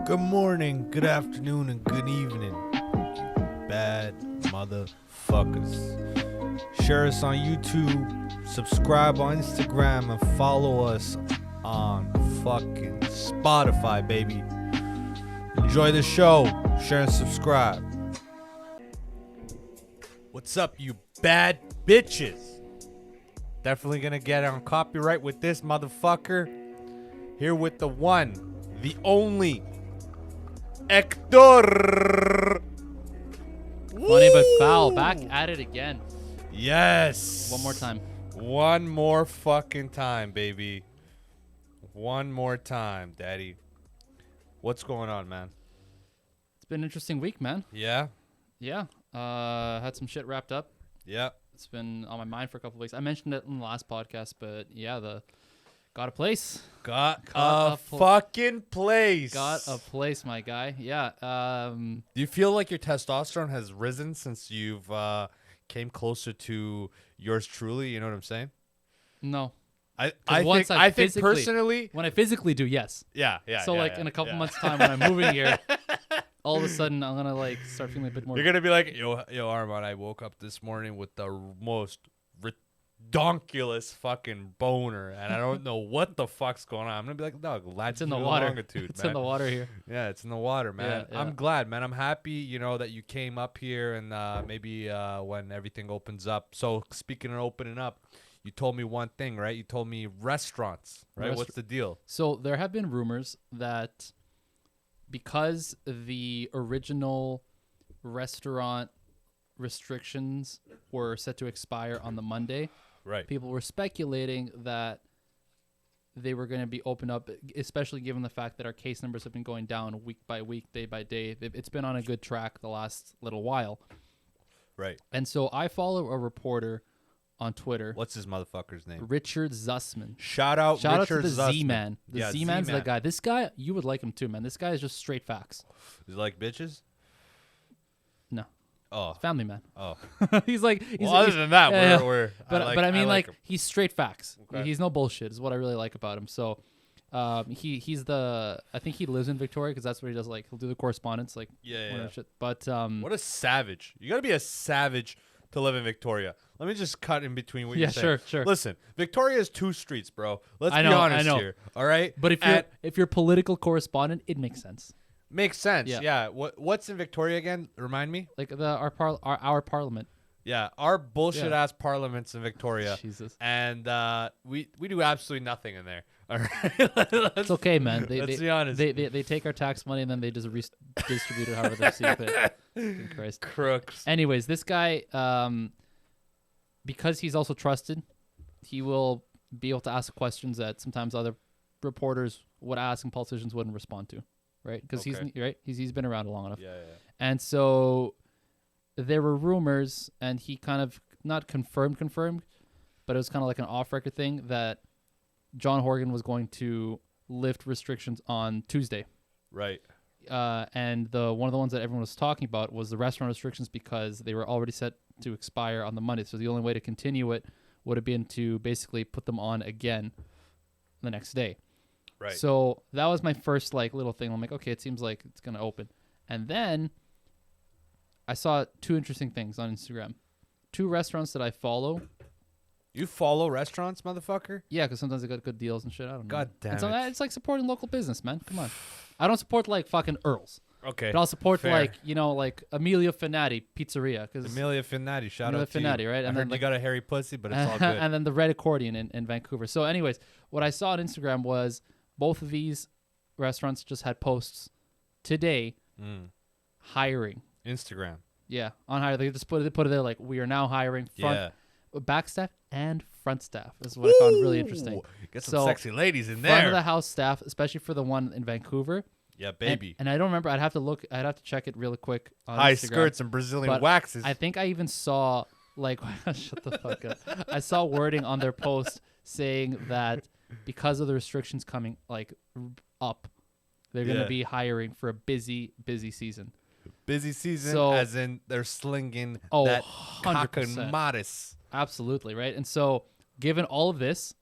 Good morning, good afternoon, and good evening, you bad motherfuckers. Share us on YouTube, subscribe on Instagram, and follow us on fucking Spotify, baby. Enjoy the show. Share and subscribe. What's up, you bad bitches? Definitely gonna get on copyright with this motherfucker. Here with the one, the only, Hector. Funny but foul. Back at it again. Yes. One more time. One more fucking time, baby. One more time, daddy. What's going on, man? It's been an interesting week, man. Yeah? Yeah. Had some shit wrapped up. Yeah. It's been on my mind for a couple of weeks. I mentioned it in the last podcast, but yeah, got a place. Got a fucking place. Got a place, my guy. Yeah. Do you feel like your testosterone has risen since you've came closer to yours truly? You know what I'm saying? No. I think personally, when I physically do, yes. Yeah. So in a couple months' time when I'm moving here, all of a sudden I'm gonna start feeling a bit more. You're gonna be like, yo, Armand, I woke up this morning with the most redonkulous fucking boner, and I don't know what the fuck's going on. I'm gonna be like, dog, it's in the water. Longitude, it's man. in the water here. Yeah, it's in the water, man. Yeah. I'm glad, man. I'm happy, that you came up here, and maybe when everything opens up. So speaking of opening up, you told me one thing, right? You told me restaurants, right? What's the deal? So there have been rumors that because the original restaurant restrictions were set to expire on the Monday, right? People were speculating that they were going to be opened up, especially given the fact that our case numbers have been going down week by week, day by day. It's been on a good track the last little while. Right. And so I follow a reporter on Twitter. What's his motherfucker's name? Richard Zussman. Shout out to Richard the Zussman. Z-Man. The Z-Man's the guy. This guy, you would like him too, man. This guy is just straight facts. Is he like bitches? No. Oh. Family man. Oh. he's other than that, but I mean, he's straight facts. Okay. He's no bullshit is what I really like about him. So I think he lives in Victoria because that's where he does, he'll do the correspondence, yeah. Shit. But what a savage. You got to be a savage to live in Victoria. Let me just cut in between what you're saying. Sure. Listen, Victoria is two streets, bro. Let's be honest here. All right? But if you're political correspondent, it makes sense. Makes sense. Yeah. What's in Victoria again? Remind me. Our parliament. Yeah, our bullshit ass parliaments in Victoria. Jesus. And we do absolutely nothing in there. All right. It's okay, man. Let's be honest. They take our tax money and then they just redistribute it however they see fit. Christ. Crooks. Anyways, this guy, because he's also trusted, he will be able to ask questions that sometimes other reporters would ask and politicians wouldn't respond to, right? Because he's been around long enough. Yeah. And so there were rumors, and he kind of not confirmed, but it was kind of like an off-record thing that John Horgan was going to lift restrictions on Tuesday. Right. And one of the ones that everyone was talking about was the restaurant restrictions because they were already set to expire on the Monday. So the only way to continue it would have been to basically put them on again the next day. Right. So that was my first little thing. I'm like, okay, it seems like it's going to open. And then I saw two interesting things on Instagram. Two restaurants that I follow. You follow restaurants, motherfucker? Yeah, because sometimes they got good deals and shit. I don't know. God damn it. It's like supporting local business, man. Come on. I don't support fucking Earl's. Okay. But I'll support Amelia Finati Pizzeria. Amelia Finati, shout out to Finati, you. right? And then you got a hairy pussy, but it's all good. And then the Red Accordion in Vancouver. So anyways, what I saw on Instagram was both of these restaurants just had posts today hiring. Instagram. Yeah, on hire. They just put it there we are now hiring back staff and front staff. This is what I found really interesting. Get some sexy ladies in there. Front of the house staff, especially for the one in Vancouver. Yeah, baby. And I don't remember. I'd have to check it really quick on high Instagram. skirts and Brazilian waxes. I think I even saw shut the fuck up. I saw wording on their post saying that because of the restrictions coming up, they're going to be hiring for a busy season. Busy season, as in they're slinging that 100%. modest. Absolutely, right? And so, given all of this,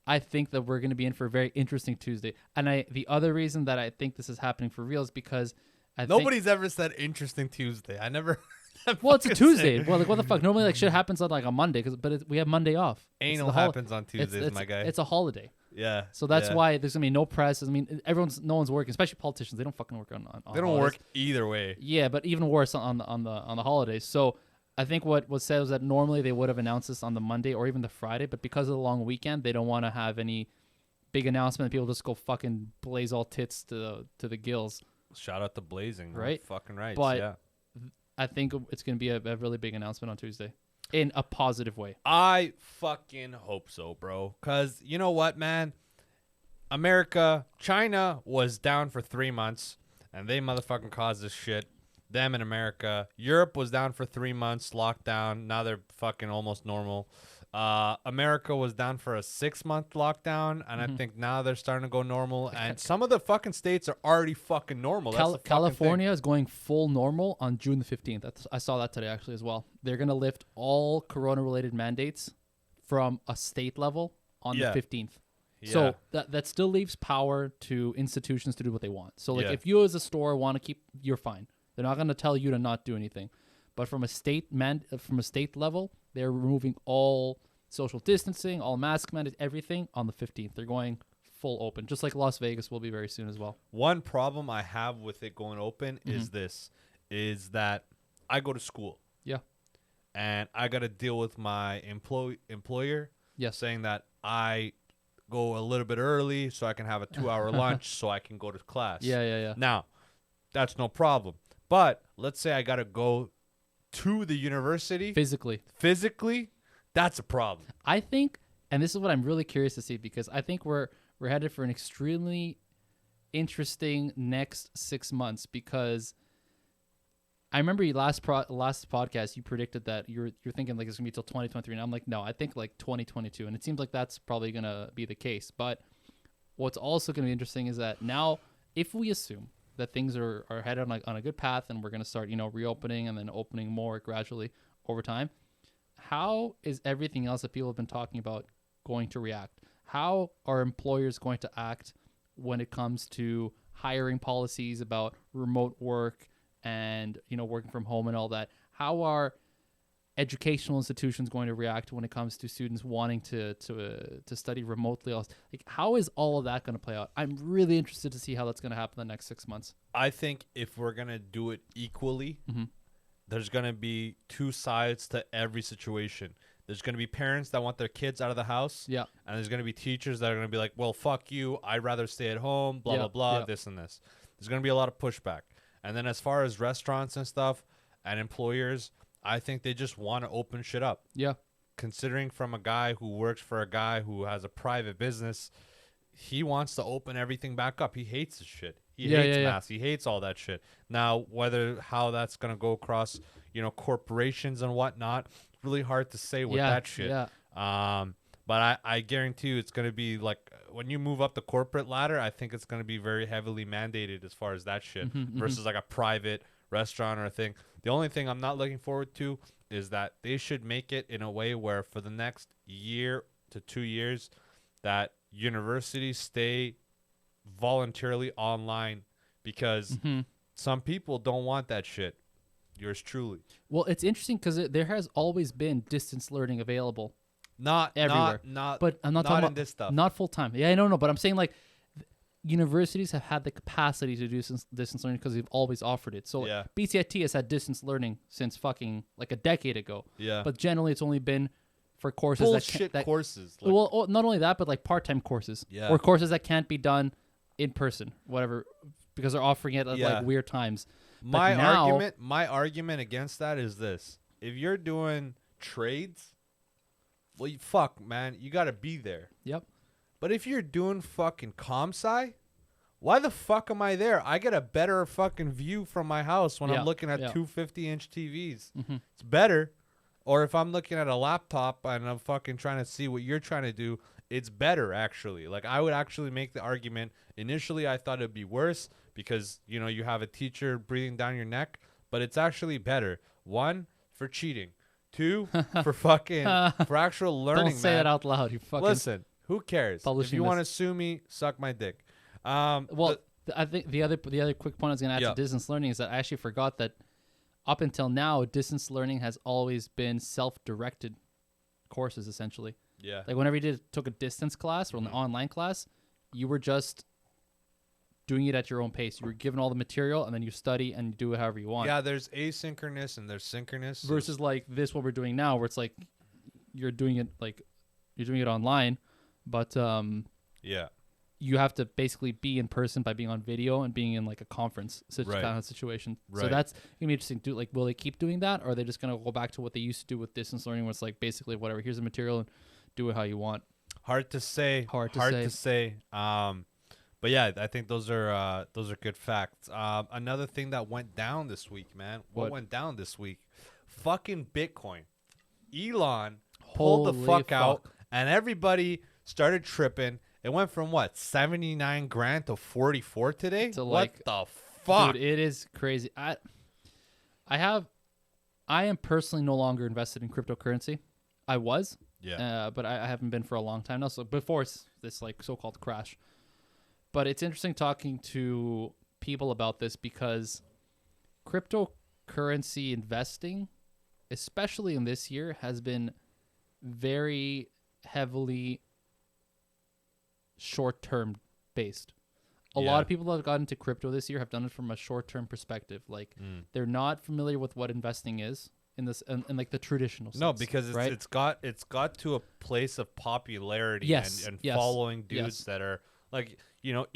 I think that we're going to be in for a very interesting Tuesday. And the other reason that I think this is happening for real is because Nobody's ever said interesting Tuesday. I never. Well, it's a Tuesday. Well, like what the fuck? Normally, like shit happens on like a Monday, we have Monday off. Anal happens on Tuesdays, my guy. It's a holiday. Yeah. So that's why there's gonna be no press. I mean, no one's working, especially politicians. They don't fucking work on they don't holidays. work either way. Yeah, but even worse on the holidays. So I think what was said was that normally they would have announced this on the Monday or even the Friday, but because of the long weekend, they don't want to have any big announcement. People just go fucking blaze all tits to the gills. Shout out to blazing, right? Fucking right. But yeah. I think it's going to be a really big announcement on Tuesday in a positive way. I fucking hope so, bro. Because you know what, man? China was down for 3 months, and they motherfucking caused this shit. Them in America. Europe was down for 3 months, lockdown. Now they're fucking almost normal. America was down for a 6-month lockdown, and I think now they're starting to go normal. And some of the fucking states are already fucking normal. That's the California is going full normal on June the 15th. I saw that today actually as well. They're going to lift all corona-related mandates from a state level on the 15th. Yeah. So that still leaves power to institutions to do what they want. So like if you as a store want to keep, you're fine. They're not going to tell you to not do anything. But from a state level, they're removing all social distancing, all mask mandates, everything on the 15th. They're going full open, just like Las Vegas will be very soon as well. One problem I have with it going open is that I go to school. Yeah. And I got to deal with my employer saying that I go a little bit early so I can have a 2-hour lunch so I can go to class. Yeah. Now, that's no problem. But let's say I got to go to the university physically, that's a problem. I think, and this is what I'm really curious to see, because I think we're headed for an extremely interesting next 6 months, because I remember last podcast you predicted that you're thinking like it's gonna be till 2023, and I'm like, no, I think like 2022, and it seems like that's probably gonna be the case. But what's also gonna be interesting is that now, if we assume that things are headed on a good path and we're going to start, reopening and then opening more gradually over time, how is everything else that people have been talking about going to react? How are employers going to act when it comes to hiring policies about remote work and, working from home and all that? How are educational institutions going to react when it comes to students wanting to study remotely? Like, how is all of that going to play out? I'm really interested to see how that's going to happen in the next 6 months. I think if we're going to do it equally, there's going to be two sides to every situation. There's going to be parents that want their kids out of the house. Yeah. And there's going to be teachers that are going to be like, well, fuck you. I'd rather stay at home, blah, blah, blah, this and this. There's going to be a lot of pushback. And then as far as restaurants and stuff and employers, I think they just want to open shit up. Yeah. Considering from a guy who works for a guy who has a private business, he wants to open everything back up. He hates this shit. He hates masks. He hates all that shit. Now, how that's going to go across, corporations and whatnot, really hard to say with that shit. Yeah. But I guarantee you it's going to be like when you move up the corporate ladder, I think it's going to be very heavily mandated as far as that shit versus like a private restaurant or a thing. The only thing I'm not looking forward to is that they should make it in a way where for the next year to 2 years that universities stay voluntarily online, because some people don't want that shit. Yours truly. Well, it's interesting because there has always been distance learning available. Not everywhere. But I'm not talking about this stuff. Not full time. Yeah, I don't know, but I'm saying like universities have had the capacity to do distance learning because they've always offered it. So BCIT has had distance learning since fucking like a decade ago. Yeah. But generally, it's only been for courses courses. Like, well, not only that, but like part-time courses. Yeah. Or courses that can't be done in person, whatever, because they're offering it at like weird times. My argument against that is this: if you're doing trades, well, fuck, man, you got to be there. Yep. But if you're doing fucking comp-sci, why the fuck am I there? I get a better fucking view from my house when I'm looking at 250-inch TVs. It's better. Or if I'm looking at a laptop and I'm fucking trying to see what you're trying to do, it's better, actually. Like, I would actually make the argument. Initially, I thought it'd be worse because, you have a teacher breathing down your neck. But it's actually better. 1, for cheating. 2, for fucking, for actual learning, Don't say that out loud. You fucking... Listen. Who cares? If Publishing you want to this. sue me, suck my dick. Well, I think the other quick point I was going to add Yeah. to distance learning is that I actually forgot that up until now, distance learning has always been self-directed courses, essentially. yeah. Like whenever you took a distance class or an online class, you were just doing it at your own pace. You were given all the material, and then you study and you do it however you want. Yeah, there's asynchronous and there's synchronous. Versus like this, what we're doing now, where it's like you're doing it online, but yeah. you have to basically be in person by being on video and being in like a conference Right. kind of situation. So Right. that's gonna be interesting. Will they keep doing that, or are they just gonna go back to what they used to do with distance learning, where it's like basically whatever, here's the material and do it how you want? Hard to say. Hard to say. But yeah, I think those are good facts. Another thing that went down this week, man. What went down this week? Fucking Bitcoin. Elon pulled the Holy fuck out, and everybody started tripping. It went from what, 79 grand to 44 today? To, what like, the fuck? Dude, it is crazy. I am personally no longer invested in cryptocurrency. I was, but I haven't been for a long time now. So before this like so-called crash. But it's interesting talking to people about this because cryptocurrency investing, especially in this year, has been very heavily short-term based. A lot of people that have gotten into crypto this year have done it from a short-term perspective. Like they're not familiar with what investing is in this and like the traditional sense. No, because right? it's got to a place of popularity and Yes. following dudes that are like,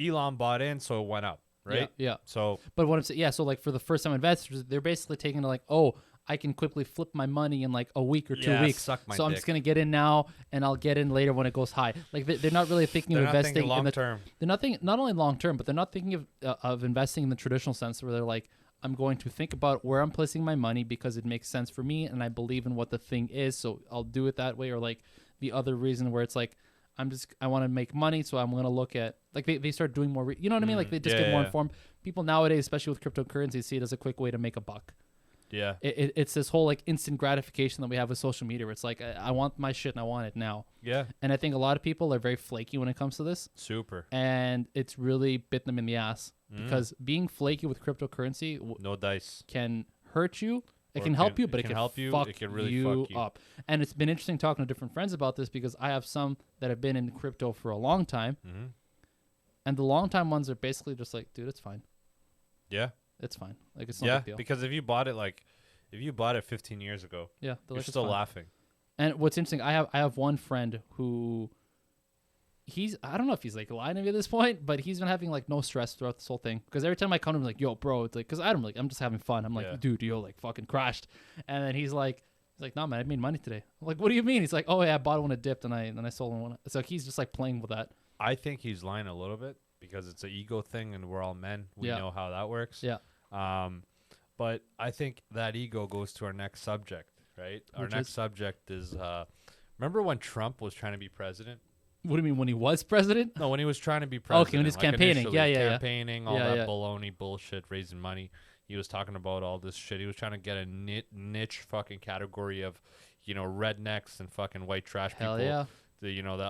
Elon bought in, so it went up, right? Yeah. So But what I'm saying, so like for the first time investors, they're basically taking it like, oh, I can quickly flip my money in like a week or 2 weeks. suck my So I'm dick. just gonna get in now, and I'll get in later when it goes high. Like they're not really thinking They're of not investing thinking long in the term. They're not thinking not only long term, but they're not thinking of investing in the traditional sense where they're like, I'm going to think about where I'm placing my money because it makes sense for me and I believe in what the thing is, so I'll do it that way. Or like the other reason where it's like I want to make money, so I'm going to look at like they start doing more. You know what I mean? Like they just get more informed. People nowadays, especially with cryptocurrency, see it as a quick way to make a buck. Yeah. It's this whole like instant gratification that we have with social media where it's like I want my shit and I want it now. Yeah. And I think a lot of people are very flaky when it comes to this. Super. And it's really bit them in the ass because being flaky with cryptocurrency No dice. can hurt you. It Or can help you, but it can help you. fuck It can really you fuck you up. And it's been interesting talking to different friends about this because I have some that have been in crypto for a long time. Mm-hmm. And the long time ones are basically just like, dude, it's fine. Yeah. It's fine. Like it's no big deal. Because if you bought it 15 years ago, Yeah, you're it's still fine. laughing. And what's interesting, I have one friend who I don't know if he's like lying to me at this point, but he's been having like no stress throughout this whole thing. Because every time I come to him like, yo, bro, it's like, because I'm just having fun. I'm like, Yeah. dude, yo, like fucking crashed. And then he's like, nah, man, I made money today. I'm like, what do you mean? He's like, oh yeah, I bought it when it dipped and I sold it when so he's just like playing with that. I think he's lying a little bit because it's an ego thing and we're all men. We Yeah. know how that works. Yeah. But I think that ego goes to our next subject, right? Our Which next is? subject is remember when Trump was trying to be president? What do you mean when he was president? No, when he was trying to be president. Okay, when he was campaigning. initially, Yeah. campaigning, all Yeah, that yeah. baloney bullshit, raising money. He was talking about all this shit. He was trying to get a niche fucking category of, rednecks and fucking white trash Hell people. yeah.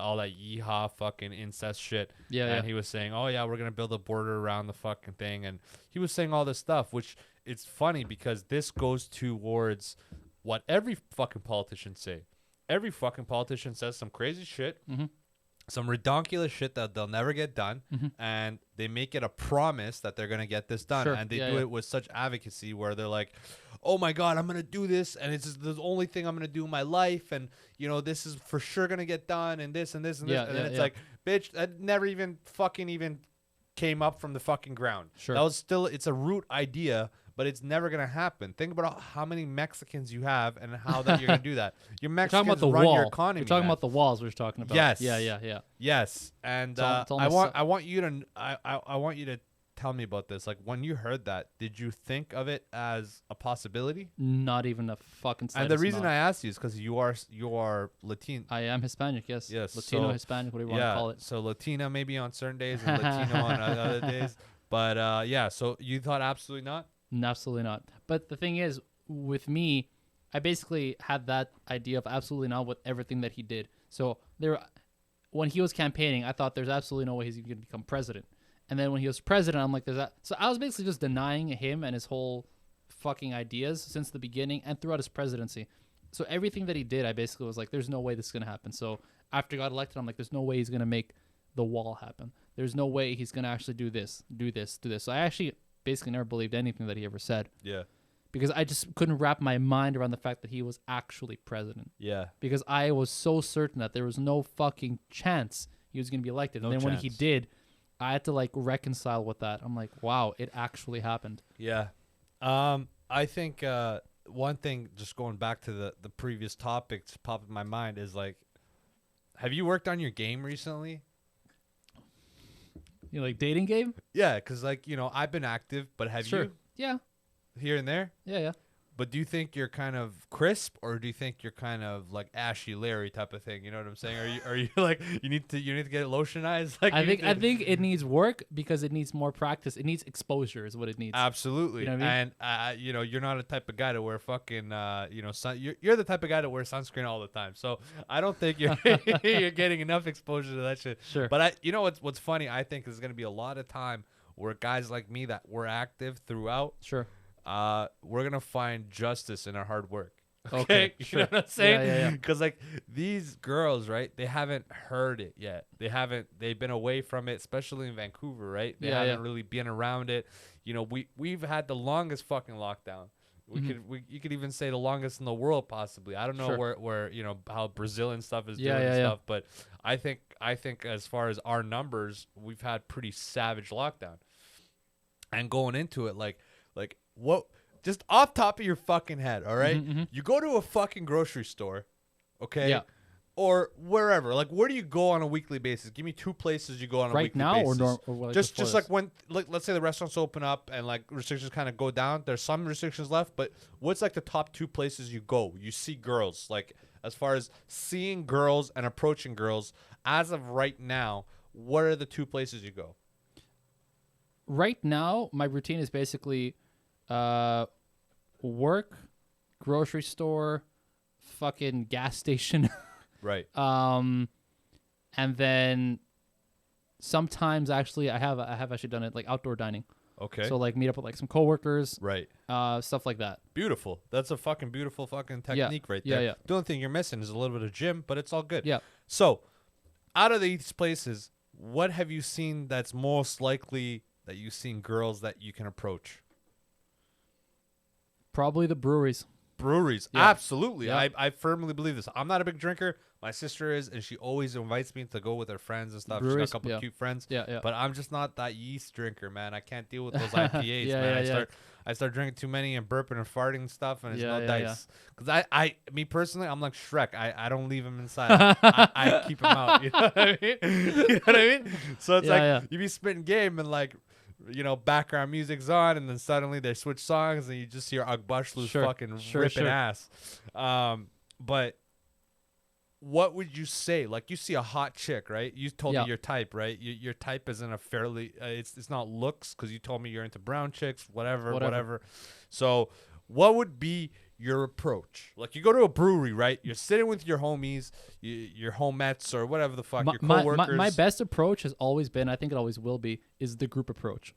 All that yeehaw fucking incest shit. Yeah, And yeah. he was saying, oh yeah, we're gonna build a border around the fucking thing, and he was saying all this stuff, which it's funny because this goes towards what every fucking politician say. Every fucking politician says some crazy shit, some redonkulous shit that they'll never get done, and they make it a promise that they're gonna get this done, Sure. and they Yeah, do yeah. it with such advocacy where they're like, oh my god, I'm gonna do this, and it's the only thing I'm gonna do in my life, and this is for sure gonna get done, and this and this and Yeah, this, and yeah, then it's yeah. like, bitch, that never even came up from the fucking ground. Sure. That was still, it's a root idea, but it's never gonna happen. Think about how many Mexicans you have and how that you're gonna do that. Your We're Mexicans talking about the run wall. your economy. We're talking man. about the walls we're talking about. Yes. Yeah. Yes, and It's all I almost want you to I want you to tell me about this. Like when you heard that, did you think of it as a possibility? Not even a fucking And the slightest reason not. I asked you is because you are Latin. I am Hispanic, yes. Yes, Latino, so- Hispanic, whatever you want to call it. So Latina maybe on certain days and Latino on other days. But yeah, so you thought absolutely not? No, absolutely not. But the thing is, with me, I basically had that idea of absolutely not with everything that he did. So when he was campaigning, I thought there's absolutely no way he's going to become president. And then when he was president, I'm like, there's that. So I was basically just denying him and his whole fucking ideas since the beginning and throughout his presidency. So everything that he did, I basically was like, there's no way this is going to happen. So after he got elected, I'm like, there's no way he's going to make the wall happen. There's no way he's going to actually do this. So I actually basically never believed anything that he ever said. Yeah. Because I just couldn't wrap my mind around the fact that he was actually president. Yeah. Because I was so certain that there was no fucking chance he was going to be elected. And then when he did, I had to like reconcile with that. I'm like, wow, it actually happened. Yeah. I think one thing, just going back to the previous topic to pop in my mind is like, have you worked on your game recently? You know, like dating game? Yeah, because like, I've been active, but have you? Yeah. Here and there? Yeah. But do you think you're kind of crisp, or do you think you're kind of like Ashy Larry type of thing? You know what I'm saying? Are you like you need to get it lotionized? Like I think it needs work because it needs more practice. It needs exposure is what it needs. Absolutely. You know what I mean? And you're not a type of guy to wear fucking you're the type of guy to wear sunscreen all the time. So I don't think you're you're getting enough exposure to that shit. Sure. But what's funny? I think there's gonna be a lot of time where guys like me that were active throughout. Sure. We're gonna find justice in our hard work. Okay, You sure. know what I'm saying? Yeah. Because like these girls, right? They haven't heard it yet. They've been away from it, especially in Vancouver, right? They haven't really been around it. We've had the longest fucking lockdown. You could even say the longest in the world, possibly. I don't know where how Brazil and stuff is doing and stuff, but I think as far as our numbers, we've had pretty savage lockdown. And going into it, like what? Just off top of your fucking head, all right? You go to a fucking grocery store, okay? Yeah. Or wherever. Like, where do you go on a weekly basis? Give me 2 places you go on a weekly basis. Right now, or like just like when, like, let's say the restaurants open up and like restrictions kind of go down. There's some restrictions left, but what's like the top 2 places you go? You see girls, like as far as seeing girls and approaching girls. As of right now, what are the 2 places you go? Right now, my routine is basically work, grocery store, fucking gas station. Right. And then sometimes actually I have actually done it like outdoor dining. Okay. So like meet up with like some coworkers. Right. Stuff like that. Beautiful. That's a fucking beautiful fucking technique right there. Yeah. The only thing you're missing is a little bit of gym, but it's all good. Yeah. So, out of these places, what have you seen that's most likely that you've seen girls that you can approach? Probably the breweries. Breweries. Yeah. Absolutely. Yeah. I firmly believe this. I'm not a big drinker. My sister is, and she always invites me to go with her friends and stuff. Breweries, She's got a couple of cute friends. Yeah. But I'm just not that yeast drinker, man. I can't deal with those IPAs, man. I start drinking too many and burping and farting and stuff, and it's no dice. Because me personally, I'm like Shrek. I don't leave him inside. I keep him out. You know what I mean? You know what I mean? So it's you be spitting game and like, background music's on, and then suddenly they switch songs, and you just hear Agbashlu's fucking ripping ass. But what would you say? Like, you see a hot chick, right? You told me your type, right? Your type isn't a fairly. It's not looks, because you told me you're into brown chicks, whatever. So, what would be your approach? Like, you go to a brewery, right? You're sitting with your homies, your homettes, or whatever the fuck, your coworkers. My best approach has always been, I think it always will be, is the group approach.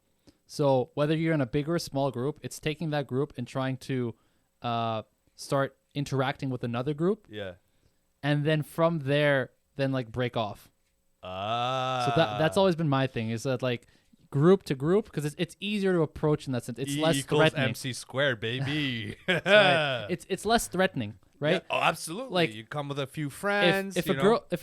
So whether you're in a big or a small group, it's taking that group and trying to start interacting with another group. Yeah. And then from there, then like break off. So that's always been my thing, is that like group to group, because it's easier to approach in that sense. It's less threatening. MC squared, baby. Right. It's less threatening, right? Yeah. Oh, absolutely. Like, you come with a few friends. If a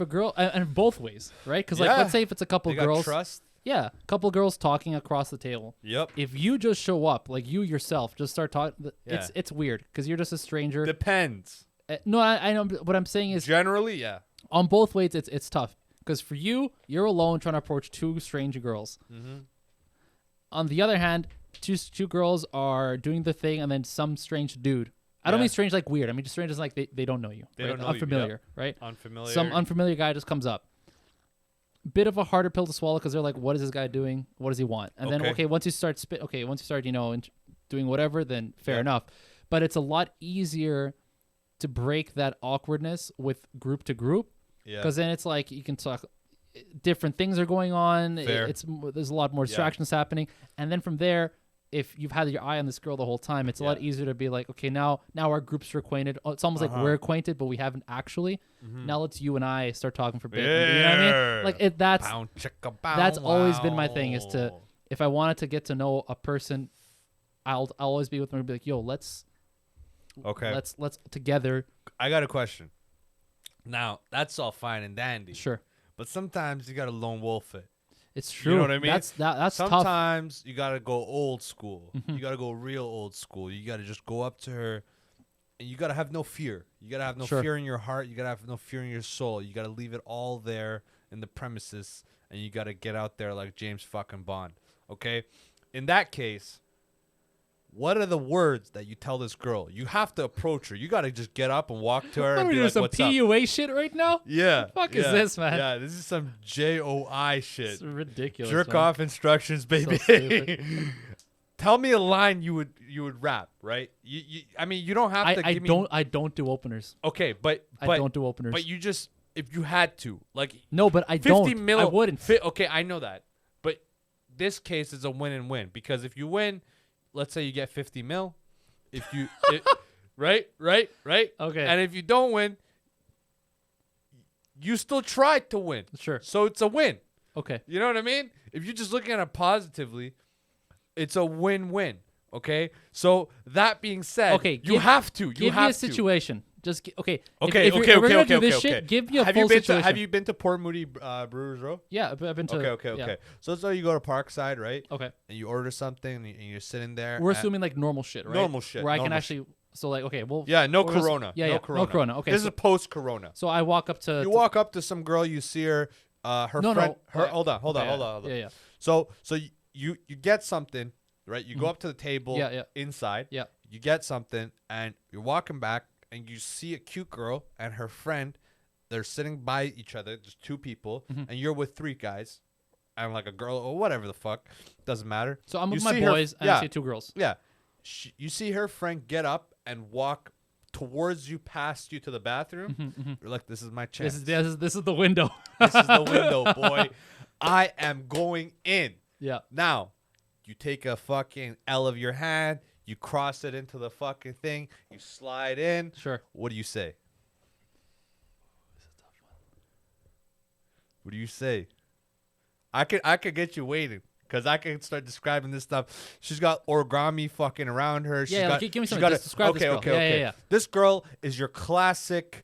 girl, and both ways, right? Because like, let's say if it's a couple they got girls, trust. Yeah, a couple girls talking across the table. Yep. If you just show up, like you yourself, just start talking, it's weird because you're just a stranger. Depends. No, I know. What I'm saying is, generally, yeah. On both ways, it's tough because for you're alone trying to approach 2 strange girls. Mm-hmm. On the other hand, two girls are doing the thing, and then some strange dude. I don't mean strange like weird. I mean just strange as like they don't know you. They right? don't know unfamiliar, you. Right? Unfamiliar. Some unfamiliar guy just comes up. Bit of a harder pill to swallow because they're like, what is this guy doing? What does he want? And then once you start doing whatever, then fair enough. But it's a lot easier to break that awkwardness with group to group, because then it's like you can talk different things are going on. Fair. There's a lot more distractions happening, and then from there, if you've had your eye on this girl the whole time, it's a lot easier to be like, okay, now our groups are acquainted. It's almost like we're acquainted, but we haven't actually. Now let's you and I start talking for a bit. You know what I mean? Like that's always been my thing, is to, if I wanted to get to know a person, I'll always be with them and be like, yo, let's together. I got a question. Now, that's all fine and dandy. Sure. But sometimes you got to lone wolf it. It's true. You know what I mean? That's tough. Sometimes you got to go old school. You got to go real old school. You got to just go up to her, and you got to have no fear. You got to have no fear in your heart. You got to have no fear in your soul. You got to leave it all there in the premises, and you got to get out there like James fucking Bond. Okay? In that case, what are the words that you tell this girl? You have to approach her. You got to just get up and walk to her and be like, some what's up? PUA shit right now? Yeah. What the fuck is this, man? Yeah, this is some JOI shit. It's ridiculous. Jerk man. off instructions, baby. So stupid. Tell me a line you would rap, right? I mean, you don't have to. I don't do openers. Okay, but I don't do openers. But you just, if you had to, like, no, but I 50 don't. mil, I wouldn't. Okay, I know that, but this case is a win and win, because if you win, let's say you get 50 mil. If you, right. Okay. And if you don't win, you still tried to win. Sure. So it's a win. Okay. You know what I mean? If you're just looking at it positively, it's a win-win. Okay. So that being said, you have to. Give me a situation. Just okay. If we're gonna do this shit, give me a full situation. Have you been to Port Moody Brewers Row? Yeah, I've been to. Okay. Yeah. So you go to Parkside, right? Okay. And you order something, and you're sitting there. We're assuming like normal shit, right? Normal shit. Where I can actually. So like, okay, well. Yeah, no Corona. No Corona. Okay. This is post-Corona. So I walk up to. You walk up to some girl, you see her. Her friend. Hold on. Yeah. So you get something, right? You go up to the table. Inside. Yeah. You get something, and you're walking back, and you see a cute girl and her friend. They're sitting by each other, just two people, and you're with three guys, and like a girl or whatever the fuck, doesn't matter. So I'm with my boys, and I see two girls. Yeah, you see her friend get up and walk towards you, past you to the bathroom. You're like, this is my chance. This is the window. This is the window, boy. I am going in. Yeah. Now, you take a fucking L of your hand. You cross it into the fucking thing. You slide in. Sure. What do you say? What do you say? I could get you waiting, because I can start describing this stuff. She's got origami fucking around her. Give me something. Describe this girl. Okay. Yeah. This girl is your classic,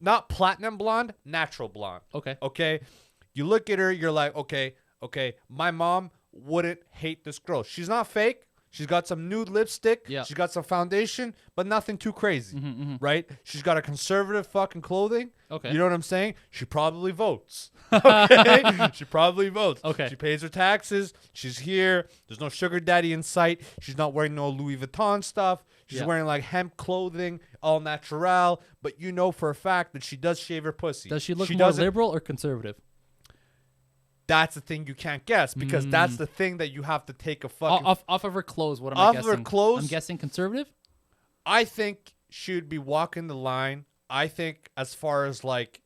not platinum blonde, natural blonde. Okay. You look at her, you're like, okay. My mom wouldn't hate this girl. She's not fake. She's got some nude lipstick. Yeah. She's got some foundation, but nothing too crazy, right? She's got a conservative fucking clothing. Okay. You know what I'm saying? She probably votes. Okay. She probably votes. Okay. She pays her taxes. She's here. There's no sugar daddy in sight. She's not wearing no Louis Vuitton stuff. She's wearing like hemp clothing, all natural. But you know for a fact that she does shave her pussy. Does she look more liberal or conservative? That's the thing you can't guess, because that's the thing that you have to take a fucking... Off of her clothes, what am I guessing? Off her clothes? I'm guessing conservative? I think she would be walking the line. I think as far as like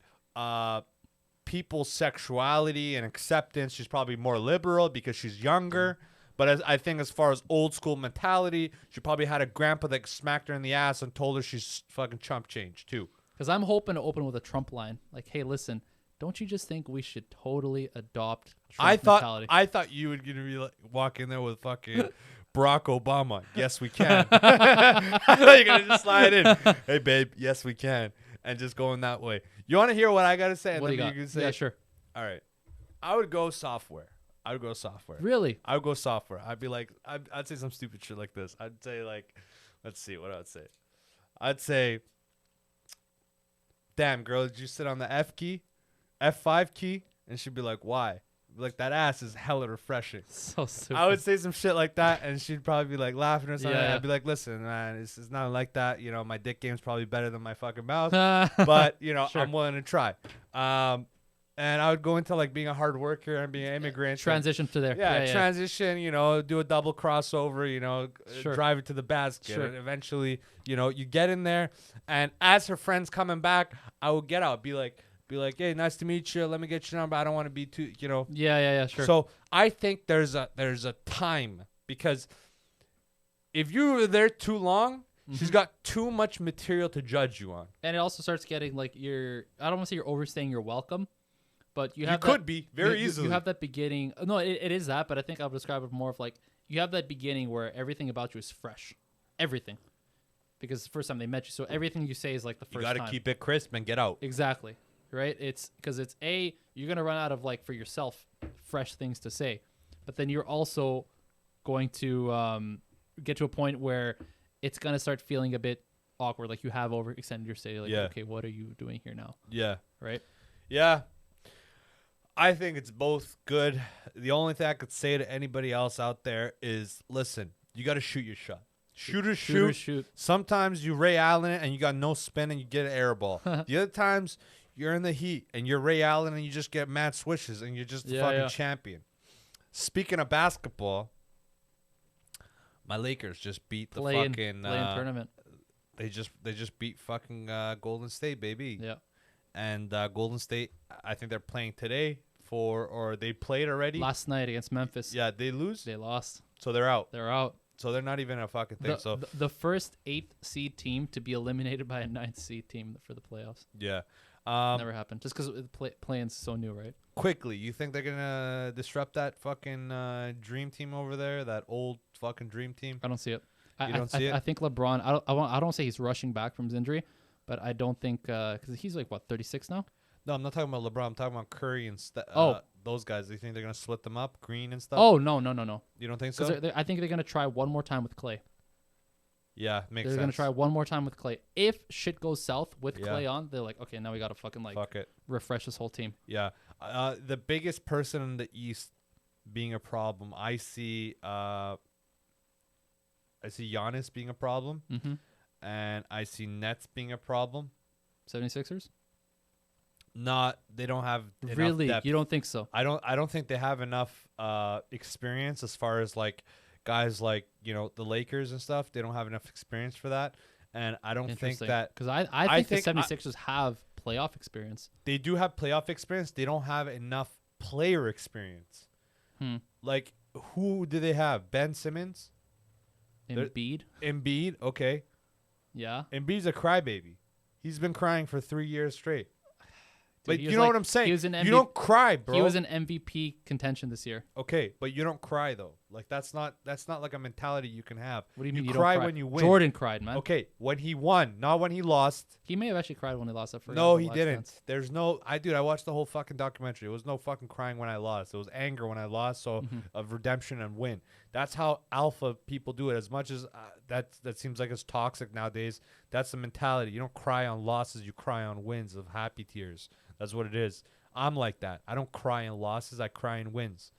people's sexuality and acceptance, she's probably more liberal because she's younger. But I think as far as old school mentality, she probably had a grandpa that smacked her in the ass and told her she's fucking chump change too. Because I'm hoping to open with a Trump line. Like, hey, listen... Don't you just think we should totally adopt Trump mentality? I thought you were gonna be like walk in there with fucking Barack Obama. Yes, we can. I thought you're gonna just slide in. Hey, babe. Yes, we can, and just going that way. You want to hear what I gotta say? What do you got? Can say, yeah, sure. All right. I would go software. Really? I would go software. I'd be like, I'd say some stupid shit like this. I'd say like, let's see what I'd say. I'd say, damn girl, did you sit on the F key? F5 key? And she'd be like, why? Like, that ass is hella refreshing. So stupid. I would say some shit like that, and she'd probably be like laughing or something. Yeah. I'd be like, listen, man, it's not like that. You know, my dick game's probably better than my fucking mouth, but you know, Sure. I'm willing to try. And I would go into like being a hard worker and being an immigrant. Transition to there. Yeah, transition, you know, do a double crossover, you know, Sure. drive it to the basket. Sure. And eventually, you know, you get in there. And as her friend's coming back, I would get out, be like, be like, hey, nice to meet you. Let me get your number. I don't want to be too, Yeah, sure. So I think there's a time, because if you were there too long, she's got too much material to judge you on. And it also starts getting like I don't want to say you're overstaying your welcome, but you could be very easily. You have that beginning. No, it is that, but I think I'll describe it more of like you have that beginning where everything about you is fresh. Everything. Because it's the first time they met you. So everything you say is like the first time. You got to keep it crisp and get out. Exactly. Right? It's because you're going to run out of like for yourself fresh things to say. But then you're also going to get to a point where it's going to start feeling a bit awkward. Like you have overextended your stay. Like, okay, what are you doing here now? Yeah. Right? Yeah. I think it's both good. The only thing I could say to anybody else out there is, listen, you got to shoot your shot. Shoot. Sometimes you Ray Allen it and you got no spin and you get an air ball. The other times you're in the heat and you're Ray Allen and you just get mad swishes and you're just the fucking champion. Speaking of basketball, my Lakers just beat the fucking tournament. They just beat fucking Golden State, baby. Yeah. And Golden State, I think they're playing today or they played already last night against Memphis. Yeah, they lose. They lost. So they're out. So they're not even a fucking thing. The first 8th seed team to be eliminated by a 9th seed team for the playoffs. Yeah. Never happened. Just because playing's so new, right? Quickly, you think they're going to disrupt that fucking dream team over there? That old fucking dream team? I don't see it. You don't see it? I think LeBron, I don't say he's rushing back from his injury, but I don't think, because he's like, 36 now? No, I'm not talking about LeBron. I'm talking about Curry and those guys. Do you think they're going to split them up, Green and stuff? Oh, no. You don't think so? I think they're going to try one more time with Clay. Yeah, makes sense. They're going to try one more time with Clay. If shit goes south with Clay on, they're like, okay, now we got to fucking refresh this whole team. Yeah. The biggest person in the East being a problem, I see Giannis being a problem, and I see Nets being a problem. 76ers? They don't have enough really depth. You don't think so? I don't think they have enough experience as far as like guys like the Lakers and stuff. They don't have enough experience for that, and I don't think that because I think the 76ers have playoff experience. They do have playoff experience. They don't have enough player experience. Like who do they have? Ben Simmons, Embiid. Okay. Yeah. Embiid's a crybaby. He's been crying for 3 years straight. But you know what I'm saying? You don't cry, bro. He was in MVP contention this year. Okay, but you don't cry though. Like that's not like a mentality you can have. What do you mean? You cry don't cry when you win. Jordan cried, man. Okay, when he won, not when he lost. He may have actually cried when he lost that first. No, he didn't. There's no. I watched the whole fucking documentary. It was no fucking crying when I lost. It was anger when I lost. So of redemption and win. That's how alpha people do it. As much as that seems like it's toxic nowadays. That's the mentality. You don't cry on losses. You cry on wins of happy tears. That's what it is. I'm like that. I don't cry in losses. I cry in wins.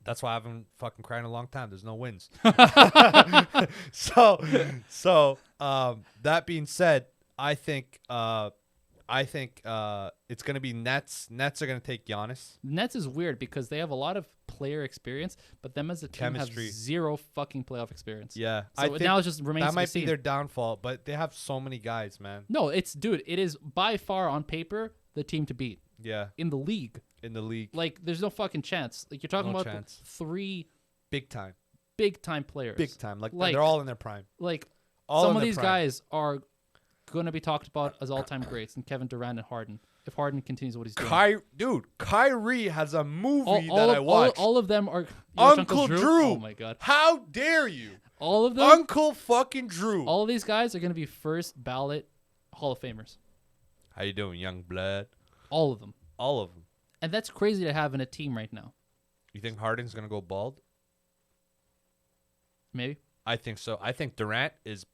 That's why I haven't fucking cried in a long time. There's no wins. So that being said, I think it's gonna be Nets. Nets are gonna take Giannis. Nets is weird because they have a lot of player experience, but them as a team have zero fucking playoff experience. Yeah, so now it just remains that might be their downfall. But they have so many guys, man. No, it is by far on paper the team to beat. Yeah, in the league. Like, there's no fucking chance. Like, you're talking about three big time players. Big time. Like they're all in their prime. Like, some of these guys are going to be talked about as all-time greats, and Kevin Durant and Harden. If Harden continues what he's doing. Kyrie has a movie that I watched. All of them are Uncle Drew. Oh my god! How dare you? All of them. Uncle fucking Drew. All of these guys are going to be first ballot Hall of Famers. How you doing, young blood? All of them. And that's crazy to have in a team right now. You think Harden's going to go bald? Maybe. I think so. I think Durant is.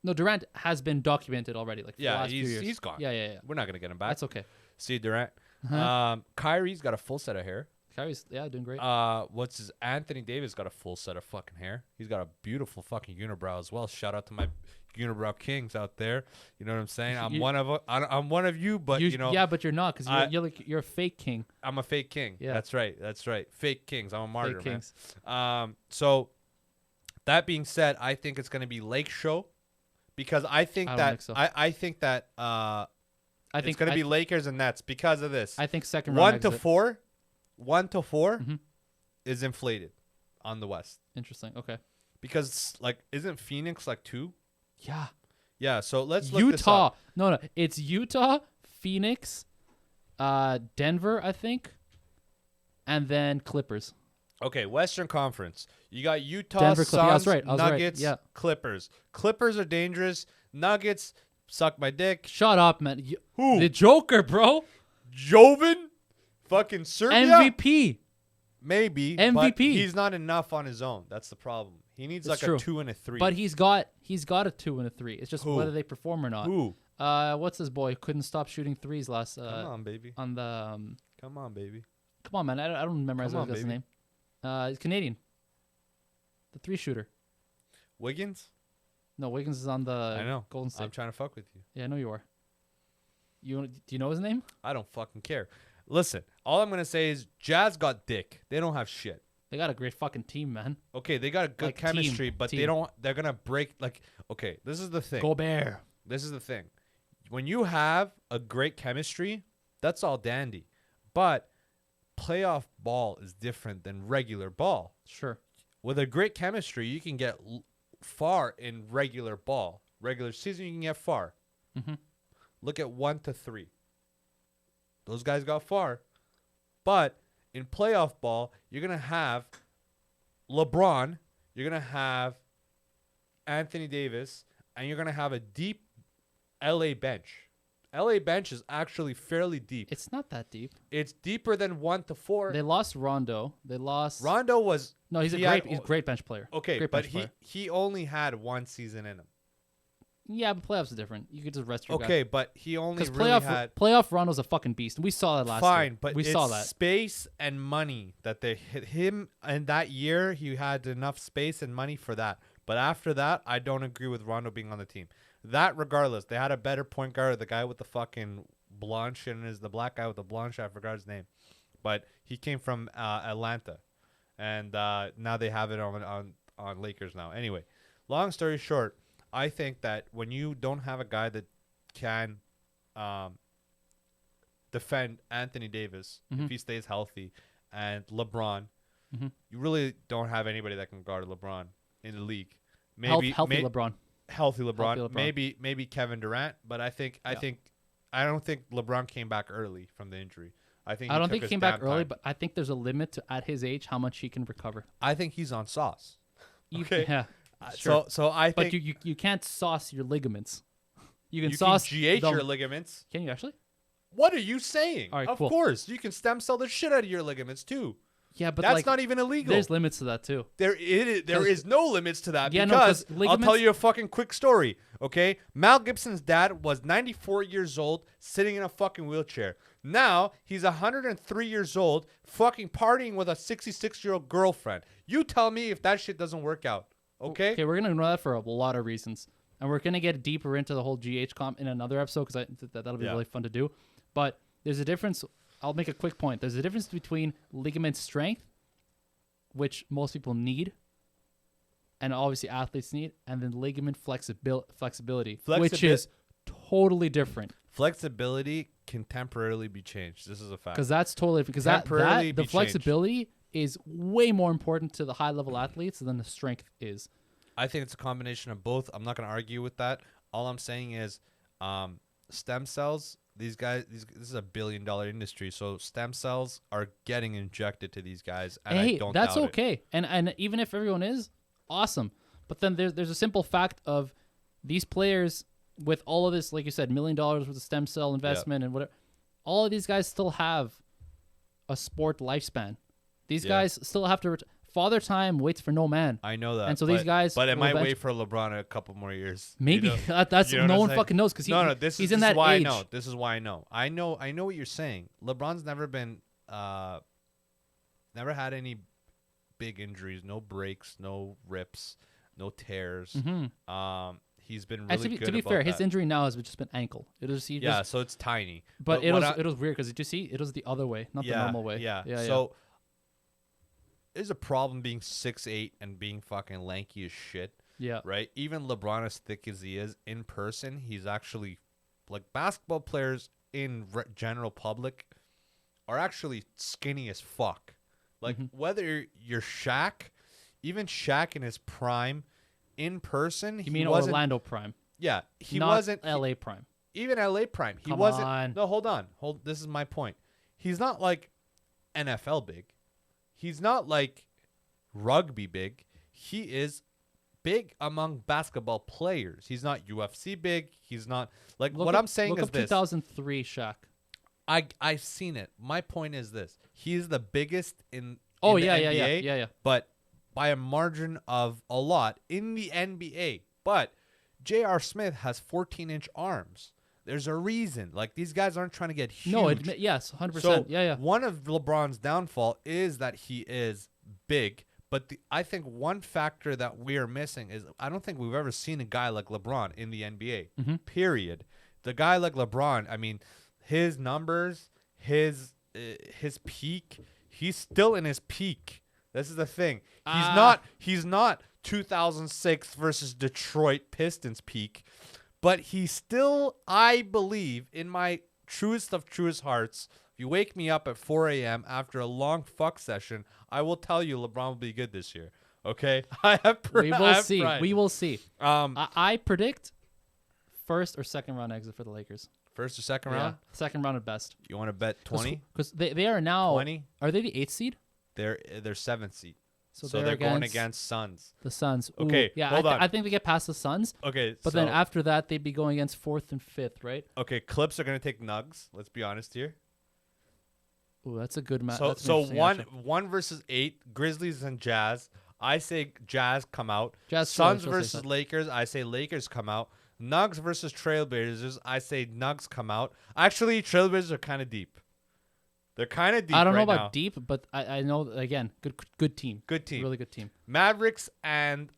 No, Durant has been documented already. Like, for the last few years. He's gone. Yeah. We're not going to get him back. That's okay. See Durant. Kyrie's got a full set of hair. Kyrie's, doing great. Anthony Davis got a full set of fucking hair. He's got a beautiful fucking unibrow as well. Shout out to my unibrow kings out there. You know what I'm saying? I'm one of you, but Yeah, but you're not, because you're a fake king. I'm a fake king. Yeah. That's right. Fake kings. I'm a martyr, fake kings. Man. So that being said, I think it's going to be Lake Show, because I think that I think it's going to be Lakers and Nets because of this. I think second round 1 to exit. 4, 1 to 4 Mhm. is inflated on the West Interesting. Okay. because like isn't Phoenix like 2? Yeah. Yeah, so let's look this Utah. up. No, it's Utah, Phoenix, Denver, I think, and then Clippers. Okay, Western Conference. You got Utah, Denver, Suns, yeah, I was right. Nuggets, Yeah. Clippers. Clippers are dangerous. Nuggets suck my dick. Shut up, man. Who? The Joker, bro. Joven? Fucking Serbia? MVP. Maybe. MVP. But he's not enough on his own. That's the problem. He needs It's like true. a 2 and a 3. But he's got a 2 and a 3. It's just Who? whether they perform or not. Who? What's his boy? Couldn't stop shooting threes last. Come on, baby. On the. Come on, baby. Come on, man. I don't memorize Come on, his baby. name. He's Canadian. The 3 shooter. Wiggins? No, Wiggins is on the I know. Golden State. I'm trying to fuck with you. Yeah, I know you are. Do you know his name? I don't fucking care. Listen, all I'm going to say is Jazz got dick. They don't have shit. They got a great fucking team, man. Okay, they got a good Like, chemistry, but team. they don't. They're gonna break. Like, okay, this is the thing. Gobert. This is the thing. When you have a great chemistry, that's all dandy. But playoff ball is different than regular ball. Sure. With a great chemistry, you can get far in regular ball. Regular season, you can get far. Mm-hmm. Look at 1 to 3. Those guys got far, but in playoff ball, you're going to have LeBron, you're going to have Anthony Davis, and you're going to have a deep LA bench. LA bench is actually fairly deep. It's not that deep. It's deeper than 1 to 4. They lost Rondo. They lost. Rondo was... No, he's a great bench player. Okay, great but bench player. he only had 1 season in him. Yeah, but playoffs are different. You could just rest your guy. Okay, but he only Because really had... playoff Rondo's a fucking beast. We saw that last year. Fine, but we it's saw that. space and money that they hit him. And that year, he had enough space and money for that. But after that, I don't agree with Rondo being on the team. That regardless, they had a better point guard. The guy with the fucking blonde shit is the black guy with the blonde shit. I forgot his name. But he came from Atlanta. And now they have it on Lakers now. Anyway, long story short, I think that when you don't have a guy that can defend Anthony Davis, if he stays healthy, and LeBron, you really don't have anybody that can guard LeBron in the league. Maybe Healthy LeBron. Healthy LeBron. Healthy LeBron. Maybe Kevin Durant, but I don't think LeBron came back early from the injury. I don't think he came back early, but I think there's a limit to at his age how much he can recover. I think he's on sauce. Okay. Yeah. Sure. So I think. But you can't sauce your ligaments. You can you sauce can GH your ligaments. Can you actually? What are you saying? All right, of cool. course, you can stem cell the shit out of your ligaments too. Yeah, but that's not even illegal. There's limits to that too. There is no limits to that because I'll tell you a fucking quick story. Okay, Mel Gibson's dad was 94 years old, sitting in a fucking wheelchair. Now he's 103 years old, fucking partying with a 66-year-old girlfriend. You tell me if that shit doesn't work out. Okay. Okay, we're gonna ignore that for a lot of reasons, and we're gonna get deeper into the whole GH comp in another episode because that'll be really fun to do. But there's a difference. I'll make a quick point. There's a difference between ligament strength, which most people need, and obviously athletes need, and then ligament flexibility, which is totally different. Flexibility can temporarily be changed. This is a fact. Because that's totally because the flexibility is way more important to the high level athletes than the strength is. I think it's a combination of both. I'm not going to argue with that. All I'm saying is, stem cells. These guys, this is $1 billion industry, so stem cells are getting injected to these guys, and hey, I don't that's doubt okay. it. And even if everyone is, awesome. But then there's a simple fact of these players with all of this, like you said, $1 million worth of stem cell investment and whatever. All of these guys still have a sport lifespan. These guys still have to. Father time waits for no man. I know that. And so these guys. But it might wait for LeBron a couple more years. Maybe that's you know no one fucking knows because he's in that why age. I know. This is why I know. I know what you're saying. LeBron's never been, never had any big injuries, no breaks, no rips, no tears. He's been really good. To be fair, his injury now has just been ankle. So it's tiny. But it was weird because did you see it was the other way, not the normal way. Yeah. So there's a problem being 6'8" and being fucking lanky as shit. Yeah. Right? Even LeBron, as thick as he is, in person, he's actually like basketball players in general public are actually skinny as fuck. Like whether you're Shaq, even Shaq in his prime, in person, You mean wasn't, Orlando Prime? Yeah, he not wasn't L.A. Prime. even LA Prime. He Come wasn't. on. No, hold on. This is my point. He's not like NFL big. He's not like rugby big. He is big among basketball players. He's not UFC big. He's not like Look what up, I'm saying look is up this. 2003 Shaq. I've seen it. My point is this. He's the biggest in Oh, the yeah, NBA, yeah. but by a margin of a lot in the NBA. But J.R. Smith has 14-inch arms. There's a reason. Like, these guys aren't trying to get huge. No, yes, 100%. So yeah. one of LeBron's downfall is that he is big. But I think one factor that we are missing is I don't think we've ever seen a guy like LeBron in the NBA, period. The guy like LeBron, I mean, his numbers, his peak, he's still in his peak. This is the thing. He's not 2006 versus Detroit Pistons peak, but he's still, I believe, in my truest of truest hearts. If you wake me up at 4 a.m. after a long fuck session, I will tell you LeBron will be good this year. Okay? We will see. Pride. We will see. I predict first or second round exit for the Lakers. First or second round? Second round at best. You want to bet 20? Because they are now 20? Are they the 8th seed? They're 7th seed. So they're going against Suns. The Suns. Ooh, Okay, yeah, hold on. I think they get past the Suns. Okay, But then after that, they'd be going against 4th and 5th, right? Okay, Clips are going to take Nugs. Let's be honest here. Ooh, that's a good match. So 1 versus 8, Grizzlies and Jazz. I say Jazz come out. Suns versus Lakers. I say Lakers come out. Nugs versus Trailblazers. I say Nugs come out. Actually, Trailblazers are kind of deep. They're kind of deep. I don't know right about now. deep, but I know, again, good team. Good team. Really good team. Mavericks and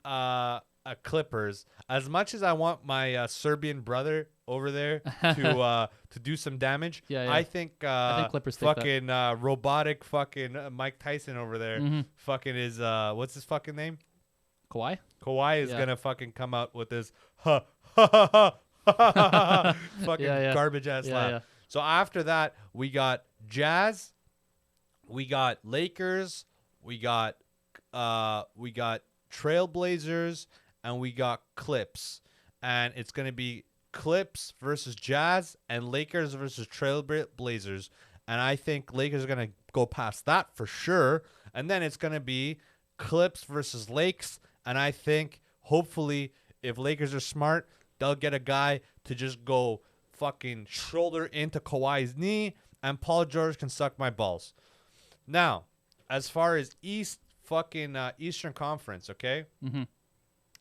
Clippers. As much as I want my Serbian brother over there to do some damage, I think Clippers fucking robotic fucking Mike Tyson over there fucking is what's his fucking name? Kawhi? Kawhi is gonna fucking come out with this fucking garbage ass laugh. Yeah. So after that, we got Jazz, we got Lakers, we got Trailblazers, and we got Clips. And it's gonna be Clips versus Jazz and Lakers versus Trailblazers. And I think Lakers are gonna go past that for sure. And then it's gonna be Clips versus Lakes. And I think hopefully if Lakers are smart, they'll get a guy to just go fucking shoulder into Kawhi's knee, and Paul George can suck my balls. Now, as far as Eastern Conference, okay?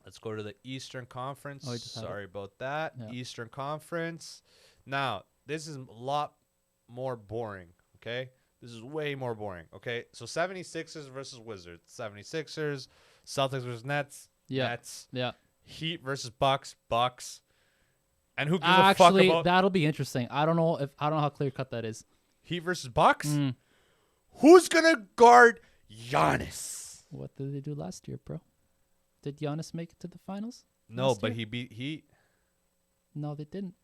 Let's go to the Eastern Conference. Sorry about that. Yeah. Eastern Conference. Now, this is a lot more boring, okay? This is way more boring, okay? So 76ers versus Wizards. 76ers. Celtics versus Nets. Nets. Yeah. Heat versus Bucks. And who gives a fuck about... that'll be interesting. I don't know how clear cut that is. Heat versus Bucks? Who's gonna guard Giannis? What did they do last year, bro? Did Giannis make it to the finals? No, but he beat Heat. No, they didn't.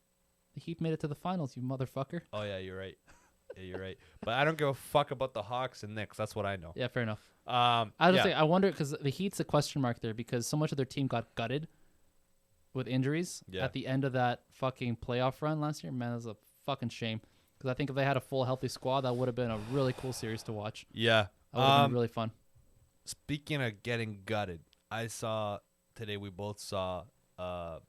The Heat made it to the finals, you motherfucker. Oh yeah, you're right. You're right. But I don't give a fuck about the Hawks and Knicks. That's what I know. Yeah, fair enough. I wonder, because the Heat's a question mark there because so much of their team got gutted with injuries at the end of that fucking playoff run last year. Man, that's a fucking shame. Because I think if they had a full healthy squad, that would have been a really cool series to watch. Yeah. That would have been really fun. Speaking of getting gutted, I saw today, we both saw the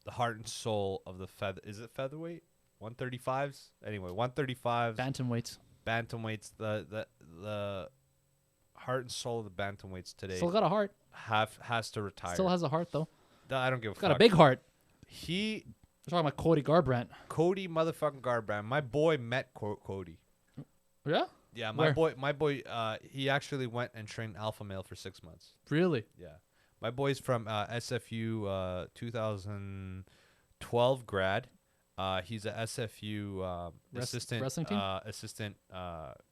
heart and soul of the is it featherweight? 135s? Anyway, 135s. Bantamweights. The heart and soul of the bantamweights today. Still got a heart. Has to retire. Still has a heart, though. I don't give a fuck. Got a big heart. We're talking about Cody Garbrandt. Cody motherfucking Garbrandt. My boy met Cody. Yeah? Yeah, my boy, he actually went and trained alpha male for 6 months. Really? Yeah. My boy's from SFU 2012 grad. He's a SFU assistant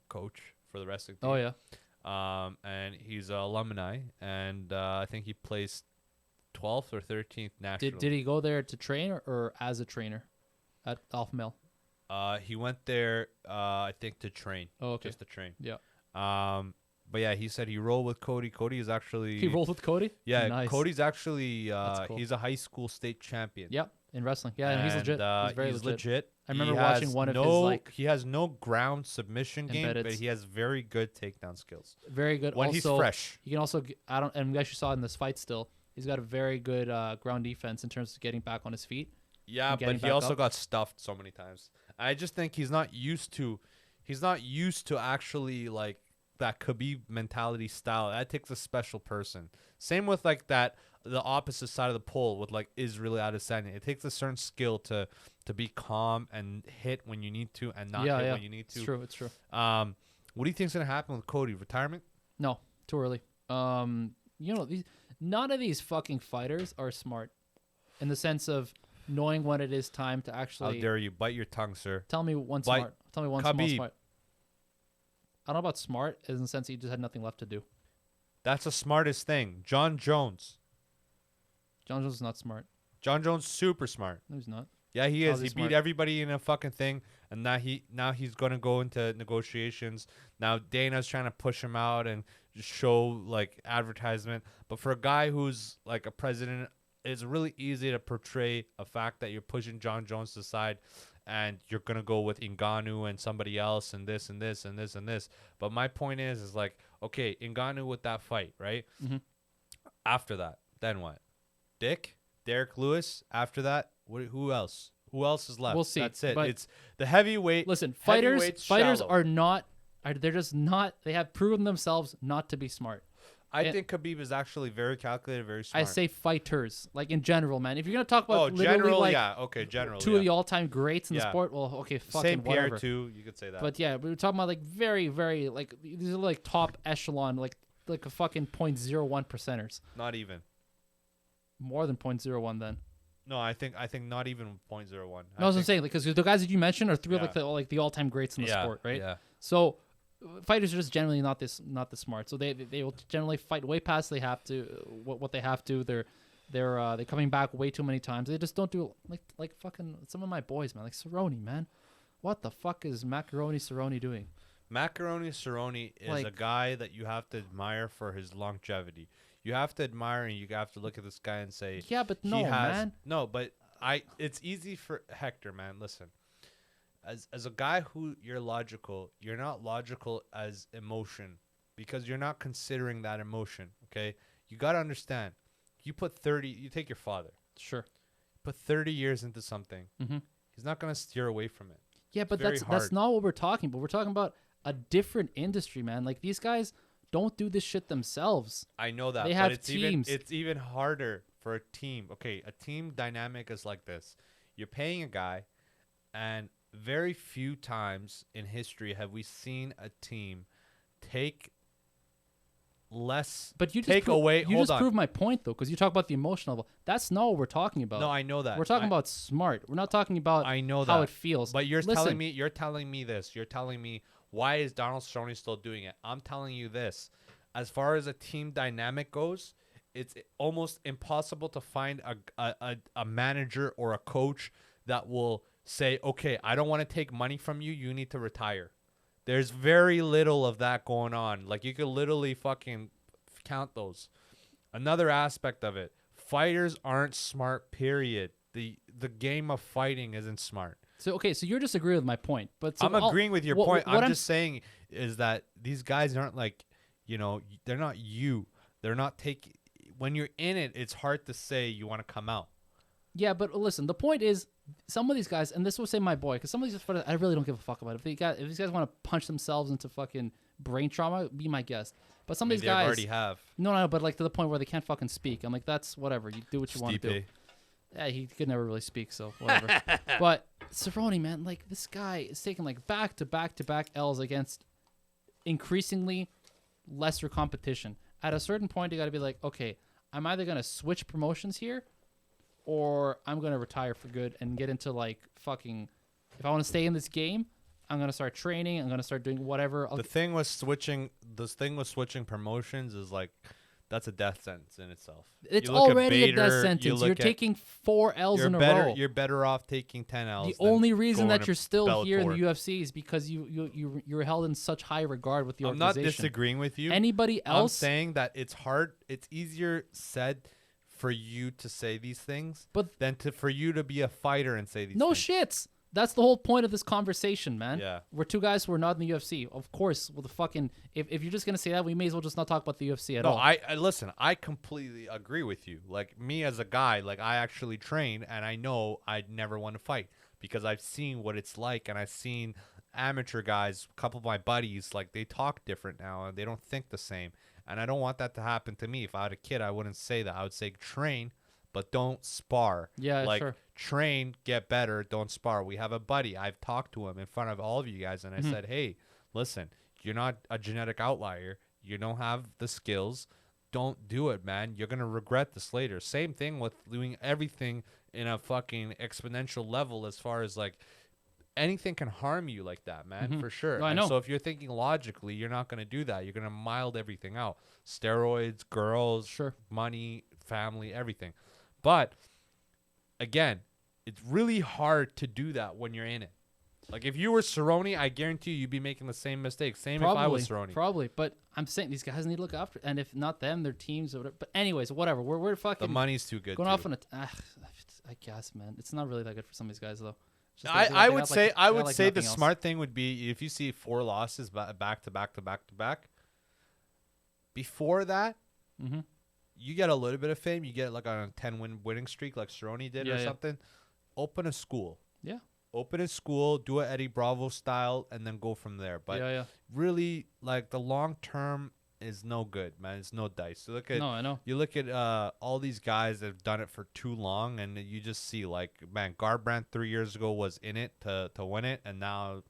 coach for the wrestling team. Oh, yeah. And he's an alumni, and I think he placed 12th or 13th nationally. Did he go there to train or as a trainer at alpha male? He went there, I think, to train. Oh, okay. Just to train. Yeah. But yeah, he said he rolled with Cody. Cody is actually He rolled with Cody? Yeah, Nice. Cody's actually Cool. he's a high school state champion. Yep, in wrestling. Yeah, and he's legit. He's very legit. I remember watching one of his like. He has no ground submission game, embedded. but he has very good takedown skills. Very good. When also, he's fresh. He can also. And we actually saw in this fight still. He's got a very good ground defense in terms of getting back on his feet. Yeah, but he also got stuffed so many times. I just think he's not used to actually like that Khabib mentality style. That takes a special person. Same with like that the opposite side of the pole with like Israel Adesanya. It takes a certain skill to be calm and hit when you need to and not hit when you need to. It's true. What do you think's gonna happen with Cody? Retirement? No, too early. None of these fucking fighters are smart in the sense of knowing when it is time to actually. How dare you bite your tongue, sir? Tell me one smart. Tell me one Khabib. smart. I don't know about smart in the sense he just had nothing left to do. That's the smartest thing. John Jones. John Jones is not smart. John Jones super smart. No, he's not. Yeah, he is. He beat everybody in a fucking thing, and now he's gonna go into negotiations. Now Dana's trying to push him out and just show like advertisement. But for a guy who's like a president, it's really easy to portray a fact that you're pushing John Jones to the side, and you're gonna go with Ngannou and somebody else and this and this and this and this. But my point is like, okay, Ngannou with that fight, right? Mm-hmm. After that, then what? Derek Lewis. After that, who else? Who else is left? We'll see. That's it. But It's the heavyweight. listen, fighters shallow. are not. They're just not. They have proven themselves not to be smart. I think Khabib is actually very calculated, very smart. I say fighters, like in general, man. If you're gonna talk about literally general, like general, two of the all-time greats in the sport, well, okay, fucking Saint Pierre whatever. too. You could say that. But yeah, we were talking about like very, very like these are like top echelon, like a fucking 0.01 percenters. Not even. More than 0.01 then. No, I think not even 0.01. No, that's what I'm saying, because the guys that you mentioned are three of the all-time greats in the sport, right? Yeah. So fighters are just generally not this smart. So they will generally fight way past they have to what they have to. They're coming back way too many times. They just don't do like fucking some of my boys, man. Like Cerrone, man. What the fuck is Macaroni Cerrone doing? Macaroni Cerrone is a guy that you have to admire for his longevity. You have to admire and you have to look at this guy and say, yeah, but no, man. No, but it's easy for Hector, man. Listen, as a guy who you're logical, you're not logical as emotion because you're not considering that emotion. Okay, you got to understand. You take your father. Sure. Put 30 years into something. Mm-hmm. He's not gonna steer away from it. Yeah, but that's not what we're talking about. We're talking about a different industry, man. Like these guys don't do this shit themselves. I know that. They have it's teams. It's even harder for a team. Okay, a team dynamic is like this. You're paying a guy, and very few times in history have we seen a team take less. But you just take away. You just proved my point though, because you talk about the emotional level. That's not what we're talking about. No, I know that. We're talking about smart. We're not talking about I know how that. it feels. But you're telling me this. You're telling me why is Donald Cerrone still doing it? I'm telling you this. As far as a team dynamic goes, it's almost impossible to find a manager or a coach that will say, okay, I don't want to take money from you. You need to retire. There's very little of that going on. Like, you could literally fucking count those. Another aspect of it, fighters aren't smart, period. The game of fighting isn't smart. So you're disagreeing with my point, but so I'm agreeing with your point. What I'm just saying is that these guys aren't like, they're not you. They're not taking. When you're in it, it's hard to say you want to come out. Yeah, but listen, the point is, some of these guys, and this will say my boy, because some of these fighters, I really don't give a fuck about it. If these guys want to punch themselves into fucking brain trauma, be my guest. But some of these guys already have. No, but like to the point where they can't fucking speak. I'm like, that's whatever. You do what you want to do. Yeah, he could never really speak, so whatever. But Cerrone, man, like this guy is taking like back to back L's against increasingly lesser competition. At a certain point, you got to be like, okay, I'm either gonna switch promotions here, or I'm gonna retire for good and get into like fucking. If I want to stay in this game, I'm gonna start training. I'm gonna start doing whatever. The thing with switching promotions is like That's a death sentence in itself. It's You look at already a death Bader, sentence. look You're at- taking 4 L's in a row. You're better off taking 10 L's. The than only reason going that to you're still here in the Bellator. UFC is because you're held in such high regard with the I'm not organization. disagreeing with you. Anybody I'm else? saying that it's hard. It's easier said for you to say these things But- than for you to be a fighter and say these No things. shits. That's the whole point of this conversation, man. Yeah. We're two guys who are not in the UFC. Of course, with the fucking if you're just gonna say that, we may as well just not talk about the UFC at No, all. I listen. I completely agree with you. Like me as a guy, like I actually train, and I know I'd never want to fight because I've seen what it's like, and I've seen amateur guys. A couple of my buddies, like they talk different now, and they don't think the same. And I don't want that to happen to me. If I had a kid, I wouldn't say that. I would say train, but don't spar. Yeah, like sure. train, get better, don't spar. We have a buddy. I've talked to him in front of all of you guys, and I said, hey, listen, you're not a genetic outlier. You don't have the skills. Don't do it, man. You're gonna regret this later. Same thing with doing everything in a fucking exponential level as far as like anything can harm you like that, man, for sure. No, I And know. so if you're thinking logically, you're not going to do that. You're going to mild everything out. Steroids, girls, Sure. money, family, everything. But again, it's really hard to do that when you're in it. Like if you were Cerrone, I guarantee you'd be making the same mistake. Same if I was Cerrone. Probably, but I'm saying these guys need to look after, and if not them, their teams or whatever. But anyways, whatever. We're The fucking money's too good. going too. off on a. I guess, man, it's not really that good for some of these guys though. It's just I, they I got, would like- say they I got, would like, say the nothing else. smart thing would be if you see 4 losses back to back to back to back. Before that, Mhm. you get a little bit of fame. You get like on a 10-win winning streak like Cerrone did or Yeah. something. Open a school. Yeah. Open a school, do it Eddie Bravo style, and then go from there. But yeah. really, like the long term is no good, man. It's no dice. No, I know. You look at all these guys that have done it for too long, and you just see like, man, Garbrandt 3 years ago was in it to win it, and now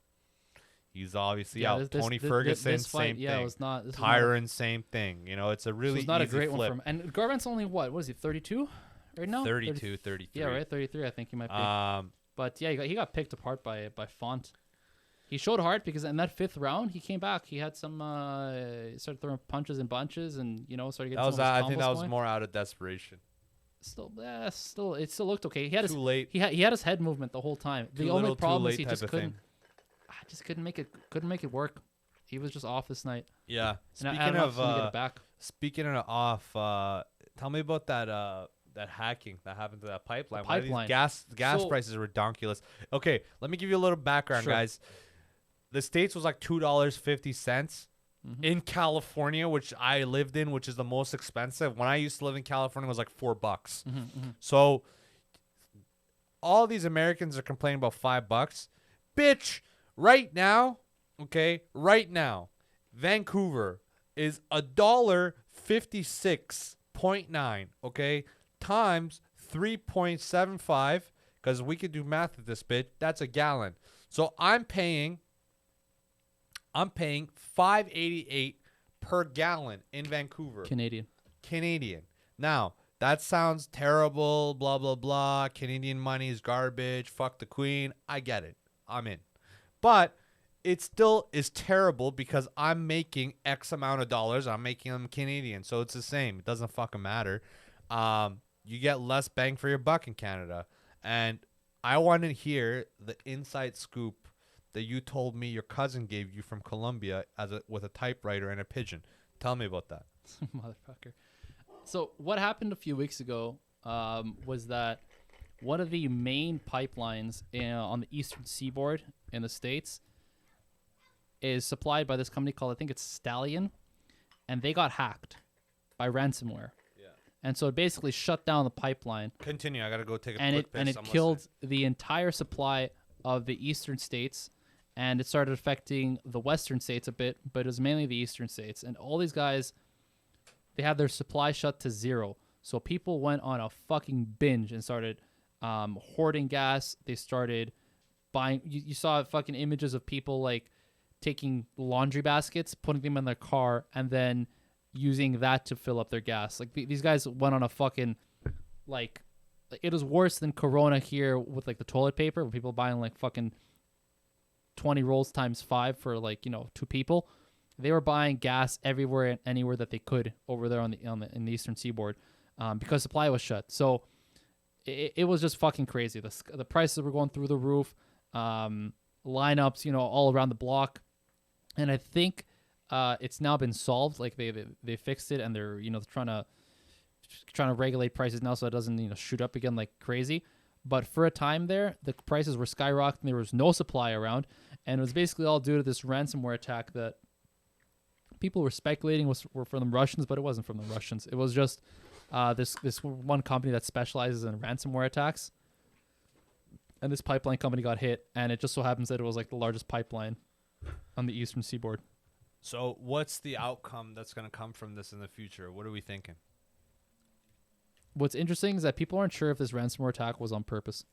he's obviously out. Tony Ferguson, this fight, same yeah, thing. it was not. This Tyron, same thing. You know, it's a really was not a easy great flip. one for him. And Garbrandt's only what is he? 32 right now? 32, 33. Yeah, right. 33. I think he might be. But yeah, he got picked apart by Font. He showed heart because in that 5th round he came back. He had some he started throwing punches and bunches, and started getting. That was some of his I think combos that was going. more out of desperation. Still, it still looked okay. He had Too his late. he had his head movement the whole time. Too The only little, too problem is late he type just of couldn't. thing. I just couldn't make it work. He was just off this night. Yeah. And I Speaking don't know if of he's gonna get it back. speaking of off, tell me about that hacking that happened to that pipeline. Why are these pipeline. gas So- prices are ridiculous. Okay, let me give you a little background, Sure. guys. The States was like $2.50 Mm-hmm. in California, which I lived in, which is the most expensive. When I used to live in California, it was like $4. Mm-hmm, So all these Americans are complaining about $5. Bitch, right now, okay, right now, Vancouver is $1.56.9, okay, times 3.75, because we could do math at this bitch. That's a gallon. So I'm paying $5.88 per gallon in Vancouver. Canadian. Now, that sounds terrible, blah, blah, blah. Canadian money is garbage. Fuck the queen. I get it. I'm in. But it still is terrible because I'm making X amount of dollars. I'm making them Canadian. So it's the same. It doesn't fucking matter. You get less bang for your buck in Canada. And I want to hear the inside scoop that you told me your cousin gave you from Colombia with a typewriter and a pigeon. Tell me about that. Motherfucker. So what happened a few weeks ago was that one of the main pipelines on the eastern seaboard in the States is supplied by this company called, I think it's Stallion, and they got hacked by ransomware. Yeah. And so it basically shut down the pipeline, Continue. I got to go take a and quick piss. it I'm killed listening. the entire supply of the eastern states, and it started affecting the western states a bit, but it was mainly the eastern states. And all these guys, they had their supply shut to 0. So people went on a fucking binge and started hoarding gas. They started buying. You saw fucking images of people like taking laundry baskets, putting them in their car, and then using that to fill up their gas. Like these guys went on a fucking like it was worse than Corona here with like the toilet paper, with people buying like fucking 20 rolls times 5 for like 2 people. they were buying gas everywhere and anywhere that they could over there in the eastern seaboard, because supply was shut. So it was just fucking crazy. The prices were going through the roof. Lineups, all around the block, and I think it's now been solved. Like they fixed it, and they're trying to regulate prices now so it doesn't shoot up again like crazy. But for a time there, the prices were skyrocketing. There was no supply around, and it was basically all due to this ransomware attack that people were speculating were from the Russians, but it wasn't from the Russians. It was just this one company that specializes in ransomware attacks. And this pipeline company got hit, and it just so happens that it was like the largest pipeline on the eastern seaboard. So what's the outcome that's going to come from this in the future? What are we thinking? What's interesting is that people aren't sure if this ransomware attack was on purpose.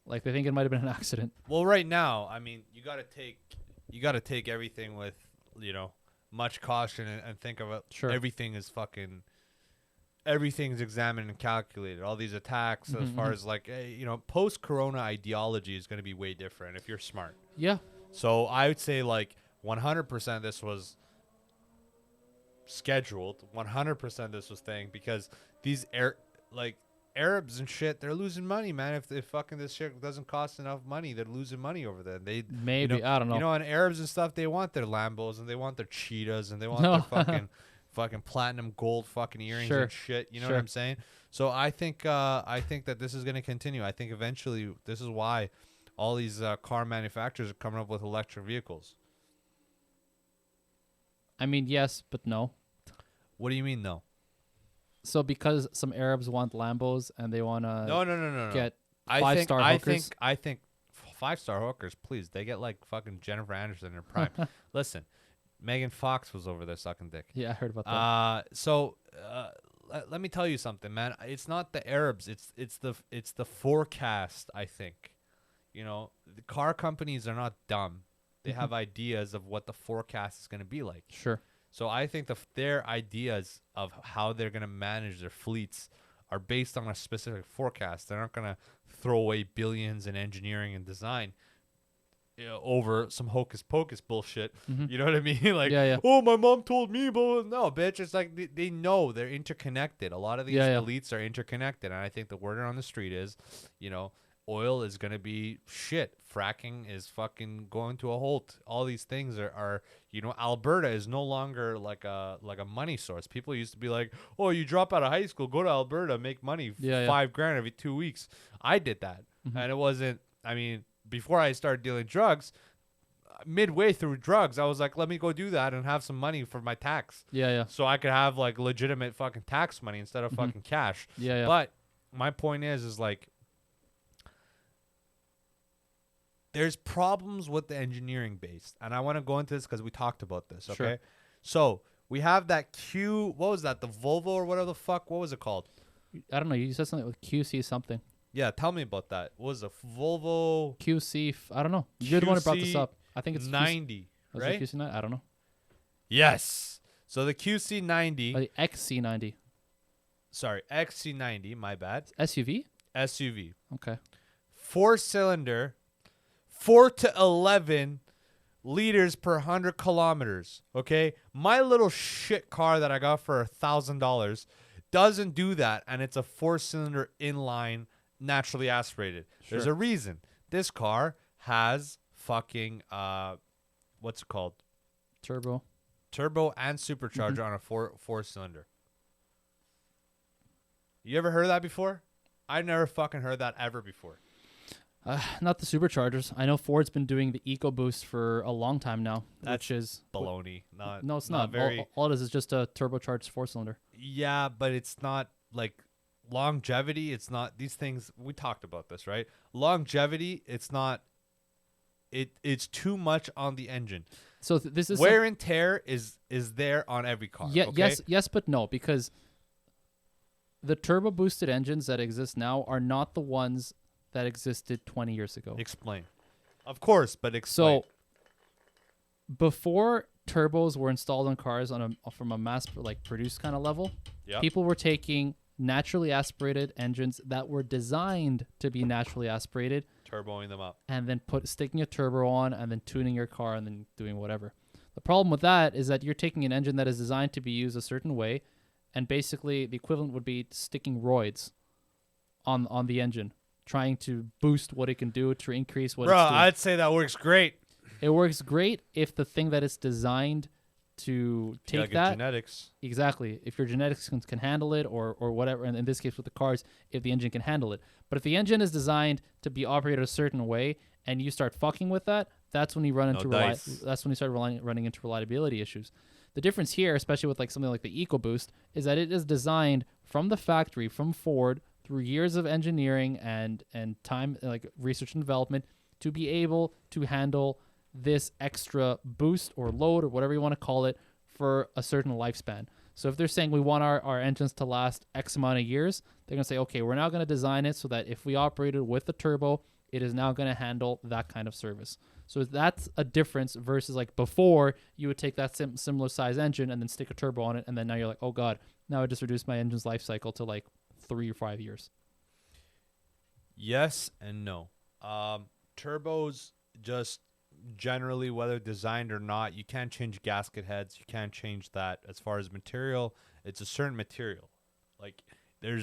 Like, they think it might have been an accident. Well, right now, I mean, you got to take everything with, much caution and think of it. Sure. Everything's examined and calculated. All these attacks, as far as like, post-corona ideology is going to be way different if you're smart. Yeah. So I would say like 100% this was scheduled. 100% this was thing, because these Arabs and shit, they're losing money, man. If fucking this shit doesn't cost enough money, they're losing money over there. They maybe I don't know. And Arabs and stuff, they want their Lambos and they want their cheetahs and they want their fucking platinum gold fucking earrings and shit. You know what I'm saying? So I think that this is going to continue. I think eventually this is why all these car manufacturers are coming up with electric vehicles. I mean, yes, but no. What do you mean, no? So because some Arabs want Lambos and they want to no. get five-star hookers. I think 5-star hookers, please. They get like fucking Jennifer Aniston in her prime. Listen, Megan Fox was over there sucking dick. Yeah, I heard about that. Let me tell you something, man. It's not the Arabs. It's the forecast, I think. The car companies are not dumb. They have ideas of what the forecast is going to be like. Sure. So I think their ideas of how they're going to manage their fleets are based on a specific forecast. They're not going to throw away billions in engineering and design over some hocus pocus bullshit. You know what I mean? Like, oh, my mom told me, but no, bitch. It's like they know they're interconnected. A lot of these elites are interconnected. And I think the word on the street is, oil is going to be shit. Fracking is fucking going to a halt. All these things are Alberta is no longer like a money source. People used to be like, oh, you drop out of high school, go to Alberta, make money, $5,000 every 2 weeks. I did that. And it wasn't, before I started dealing drugs, midway through drugs, I was like, let me go do that and have some money for my tax. So I could have like legitimate fucking tax money instead of fucking cash. But my point is like, there's problems with the engineering base. And I want to go into this because we talked about this, okay? Sure. So we have that what was that, the Volvo or whatever the fuck? What was it called? I don't know. You said something with QC something. Yeah, tell me about that. What was it? Volvo? QC, I don't know. You're the one who brought this up. I think it's 90, QC, right? QC 90? I don't know. Yes. So the QC90. The XC90. Sorry, XC90, my bad. SUV? SUV. Okay. 4-cylinder. 4 to 11 liters per 100 kilometers. Okay, my little shit car that I got for $1,000 doesn't do that, and it's a 4-cylinder inline, naturally aspirated. Sure. There's a reason. This car has fucking what's it called? Turbo and supercharger on a 4-cylinder. You ever heard of that before? I never fucking heard that ever before. Not the superchargers. I know Ford's been doing the EcoBoost for a long time now. That's which is baloney. No, it's not. All it is just a turbocharged 4-cylinder. Yeah, but it's not like longevity. It's not these things. We talked about this, right? Longevity. It's not. It's too much on the engine. So this is wear and tear is there on every car. Yeah. Okay? Yes, but no, because the turbo boosted engines that exist now are not the ones that existed 20 years ago. Explain. Of course, but explain. So before turbos were installed on cars from a mass produced kind of level, people were taking naturally aspirated engines that were designed to be naturally aspirated, turboing them up, and then sticking a turbo on and then tuning your car and then doing whatever. The The problem with that is that you're taking an engine that is designed to be used a certain way, and basically the equivalent would be sticking roids on the engine, trying to boost what it can do to increase what Bro, it's doing. I'd say that works great. It works great if the thing that it's designed to You take gotta get that genetics. exactly, if your genetics can handle it, or whatever, and in this case with the cars, if the engine can handle it. But if the engine is designed to be operated a certain way and you start fucking with that, that's when you run into that's when you start running into reliability issues. The difference here, especially with like something like the EcoBoost, is that it is designed from the factory, from Ford, through years of engineering and time, like research and development, to be able to handle this extra boost or load or whatever you want to call it for a certain lifespan. So if they're saying we want our engines to last X amount of years, they're going to say, okay, we're now going to design it so that if we operated with the turbo, it is now going to handle that kind of service. So that's a difference versus like before you would take that similar size engine and then stick a turbo on it, and then now you're like, oh God, now I just reduced my engine's life cycle to like 3 or 5 years. Yes and no. Turbos, just generally, whether designed or not, you can't change gasket heads. You can't change that. As far as material, it's a certain material. Like they're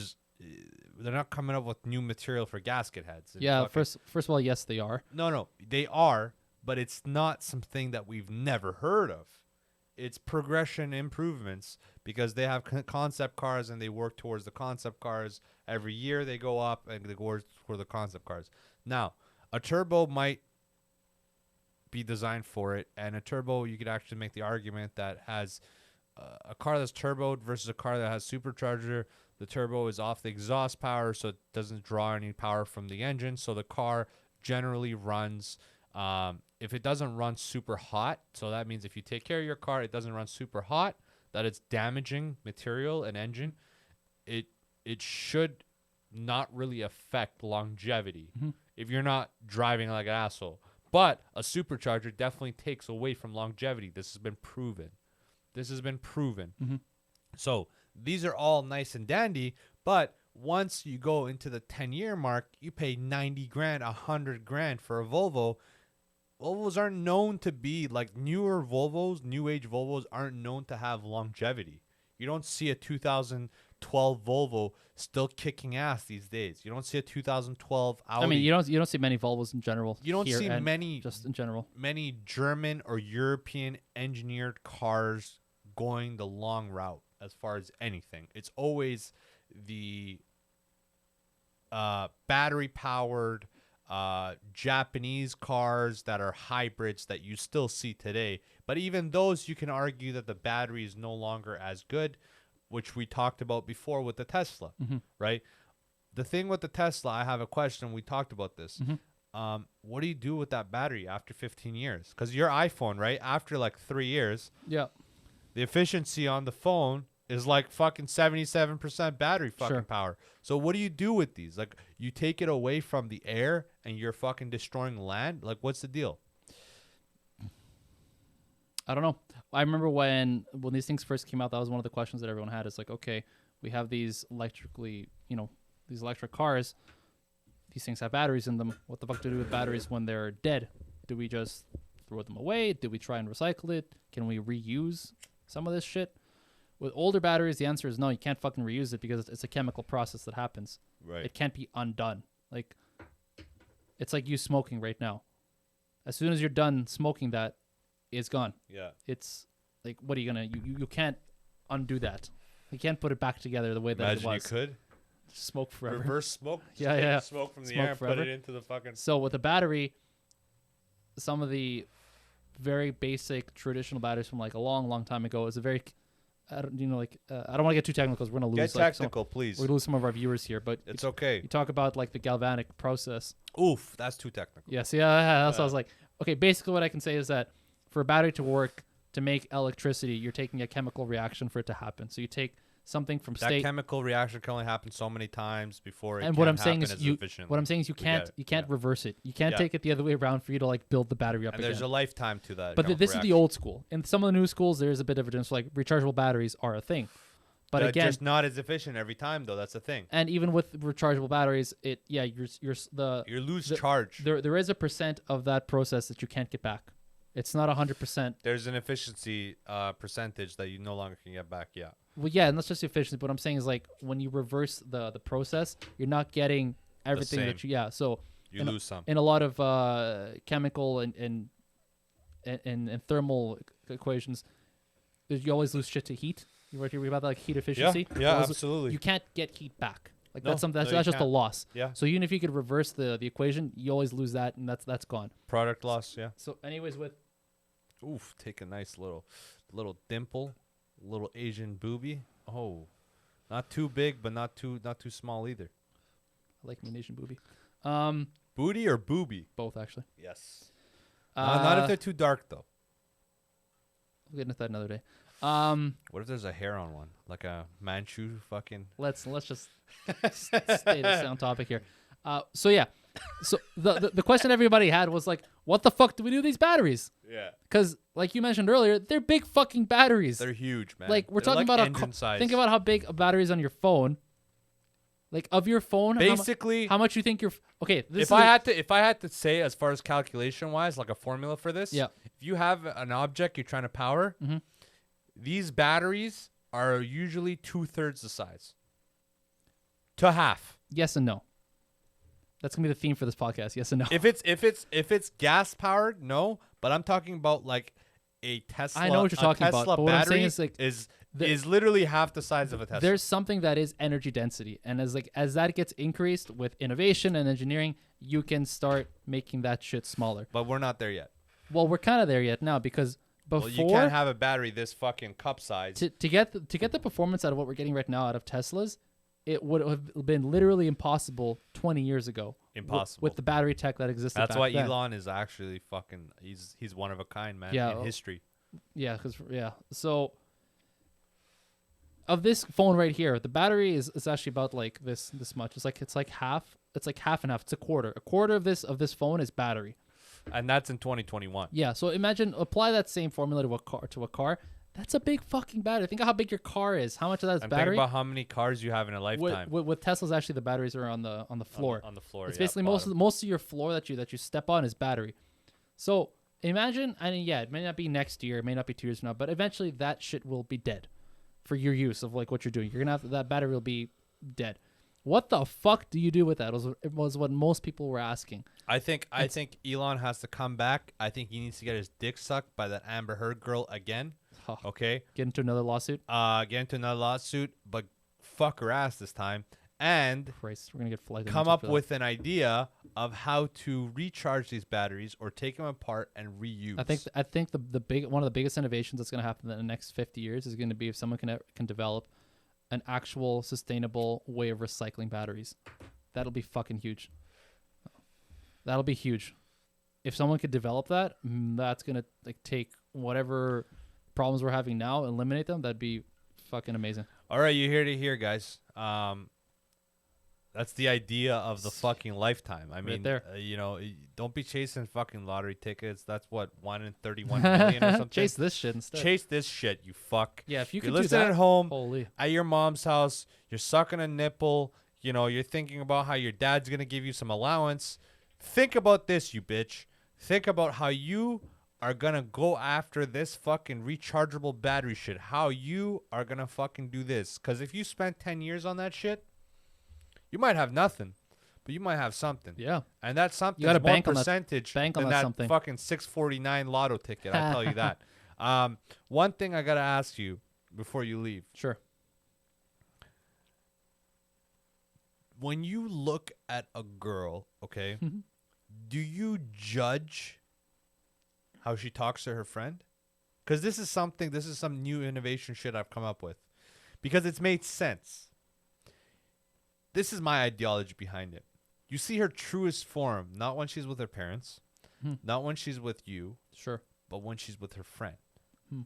not coming up with new material for gasket heads. Yeah, first of all, yes, they are. No, they are, but it's not something that we've never heard of. It's progression improvements, because they have concept cars and they work towards the concept cars. Every year they go up and they go for the concept cars. Now, a turbo might be designed for it, and a turbo, you could actually make the argument that has a car that's turboed versus a car that has supercharger. The turbo is off the exhaust power, so it doesn't draw any power from the engine, so the car generally runs if it doesn't run super hot. So that means if you take care of your car, it doesn't run super hot, that it's damaging material and engine, it should not really affect longevity if you're not driving like an asshole. But a supercharger definitely takes away from longevity. This has been proven. So these are all nice and dandy, but once you go into the 10-year mark, you pay 90 grand, 100 grand for a Volvo. Volvos aren't known to be like newer Volvos, new age Volvos aren't known to have longevity. You don't see a 2012 Volvo still kicking ass these days. You don't see a 2012 Audi. I mean, you don't see many Volvos in general. You don't see many, just in general, many German or European engineered cars going the long route as far as anything. It's always the battery powered Japanese cars that are hybrids that you still see today. But even those, you can argue that the battery is no longer as good, which we talked about before with the Tesla, right? The thing with the Tesla, I have a question. We talked about this. What do you do with that battery after 15 years? Because your iPhone, right? After like 3 years, yeah, the efficiency on the phone is like fucking 77% battery fucking power. So what do you do with these? Like, you take it away from the air and you're fucking destroying land? Like, what's the deal? I don't know. I remember when these things first came out, that was one of the questions that everyone had. It's like, okay, we have these these electric cars. These things have batteries in them. What the fuck do we do with batteries when they're dead? Do we just throw them away? Do we try and recycle it? Can we reuse some of this shit? With older batteries, the answer is no. You can't fucking reuse it because it's a chemical process that happens. Right. It can't be undone. Like, it's like you smoking right now. As soon as you're done smoking that, it's gone. Yeah. It's like, what are you gonna? You can't undo that. You can't put it back together the way that it was. Imagine you could. Smoke forever. Reverse smoke. Yeah, yeah. Smoke from the Smoke air and forever. put it into the fucking. So with the battery, some of the very basic traditional batteries from like a long, long time ago is a very, I don't want to get too technical because we're gonna lose. Get technical, please. We're gonna lose some of our viewers here, but It's okay. You talk about like the galvanic process. Oof, that's too technical. Yes, yeah. That's what I was like. Okay, basically what I can say is that for a battery to work, to make electricity, you're taking a chemical reaction for it to happen. So you take something from That chemical reaction can only happen so many times before it and can what I'm happen saying is as you efficiently. what I'm saying is you can't reverse it. You can't Yeah. take it the other way around for you to like build the battery up And again. there's a lifetime to that. But chemical this is the reaction. old school. In some of the new schools, there's a bit of a difference. Like rechargeable batteries are a thing, but They're again, just not as efficient every time though. That's the thing. and even with rechargeable batteries, You lose charge. there is a percent of that process that you can't get back. It's not 100%. There's an efficiency percentage that you no longer can get back. Yeah. Well, yeah, and that's just efficiency. But what I'm saying is like when you reverse the process, you're not getting everything that same. you. Yeah, so You lose some. in a lot of chemical and thermal equations, you always lose shit to heat. You read about that, like heat efficiency. Yeah, Always- absolutely. You can't get heat back. Like No, that's something that's no, you just a can't. loss. Yeah. So even if you could reverse the equation, you always lose that, and that's gone. Product loss. Yeah. So anyways, with Oof. Take a nice little dimple, little Asian boobie. Oh, not too big, but not too small either. I like me Asian booby, Booty or booby? both actually. Yes. Not if Uh, they're too dark though. We'll get into that another day. What if there's a hair on one, like a Manchu fucking? Let's just stay on topic here. So yeah, so the question everybody had was like, what the fuck do we do with these batteries? Yeah. Because like you mentioned earlier, they're big fucking batteries. They're huge, man. Like we're They're talking like about engine size. think about how big a battery is on your phone. Like of your phone, Basically, how much you think you're okay? if I had to say as far as calculation wise, like a formula for this, Yeah. if you have an object you're trying to power, Mhm. these batteries are usually 2/3 the size to half. yes and no. That's gonna be the theme for this podcast. Yes and no. If it's gas powered, no. But I'm talking about like a Tesla. I know what you're talking about, Tesla but what I'm saying battery is, like, is literally half the size of a Tesla. There's something that is energy density, and as that gets increased with innovation and engineering, you can start making that shit smaller. But we're not there yet. Well, we're kind of there yet now because before Well, you can't have a battery this fucking cup size. to get the performance out of what we're getting right now out of Teslas, it would have been literally impossible 20 years ago. Impossible. With the battery tech that existed. That's back why then. Elon is actually fucking. He's one of a kind, man. Yeah. In history. Yeah, So of this phone right here, the battery is actually about like this much. It's like half. It's like half and half. It's a quarter. A quarter of this phone is battery. And that's in 2021. Yeah. So imagine apply that same formula to a car. That's a big fucking battery. Think of how big your car is. How much of that is I'm battery? thinking about how many cars you have in a lifetime. With Teslas, actually, the batteries are on the floor. On the floor. It's yeah, basically bottom. most of your floor that you step on is battery. So imagine, I mean, yeah, it may not be next year, it may not be 2 years from now, but eventually that shit will be dead for your use of like what you're doing. You're gonna have that battery will be dead. What the fuck do you do with that? Was what most people were asking. I think Elon has to come back. I think he needs to get his dick sucked by that Amber Heard girl again. Okay. Get into another lawsuit. Get into another lawsuit, but fuck her ass this time, and Christ, we're gonna get flagged. come up with an idea of how to recharge these batteries or take them apart and reuse. I think the one of the biggest innovations that's gonna happen in the next 50 years is gonna be if someone can develop an actual sustainable way of recycling batteries. That'll be fucking huge. That'll be huge. If someone could develop that, that's gonna like take whatever problems we're having now, eliminate them. That'd be fucking amazing. All right, you hear it here, guys. That's the idea of the fucking lifetime. I mean, there. Don't be chasing fucking lottery tickets. That's what 1 in 31 million or something. Chase this shit instead. Chase this shit, you fuck. Yeah, if you You're could do listening that, at home, holy. at your mom's house, you're sucking a nipple. You're thinking about how your dad's gonna give you some allowance. Think about this, you bitch. Think about how you are gonna go after this fucking rechargeable battery shit. How you are gonna fucking do this. Because if you spent 10 years on that shit, you might have nothing, but you might have something. Yeah. And that something gotta is more bank on that- percentage bank on than that that something. fucking 649 lotto ticket. I'll tell you that. One thing I gotta ask you before you leave. Sure. When you look at a girl, okay, Mhm. do you judge how she talks to her friend? Because this is some new innovation shit I've come up with. Because it's made sense. This is my ideology behind it. You see her truest form, not when she's with her parents, not when she's with you, Sure. but when she's with her friend. Hmm.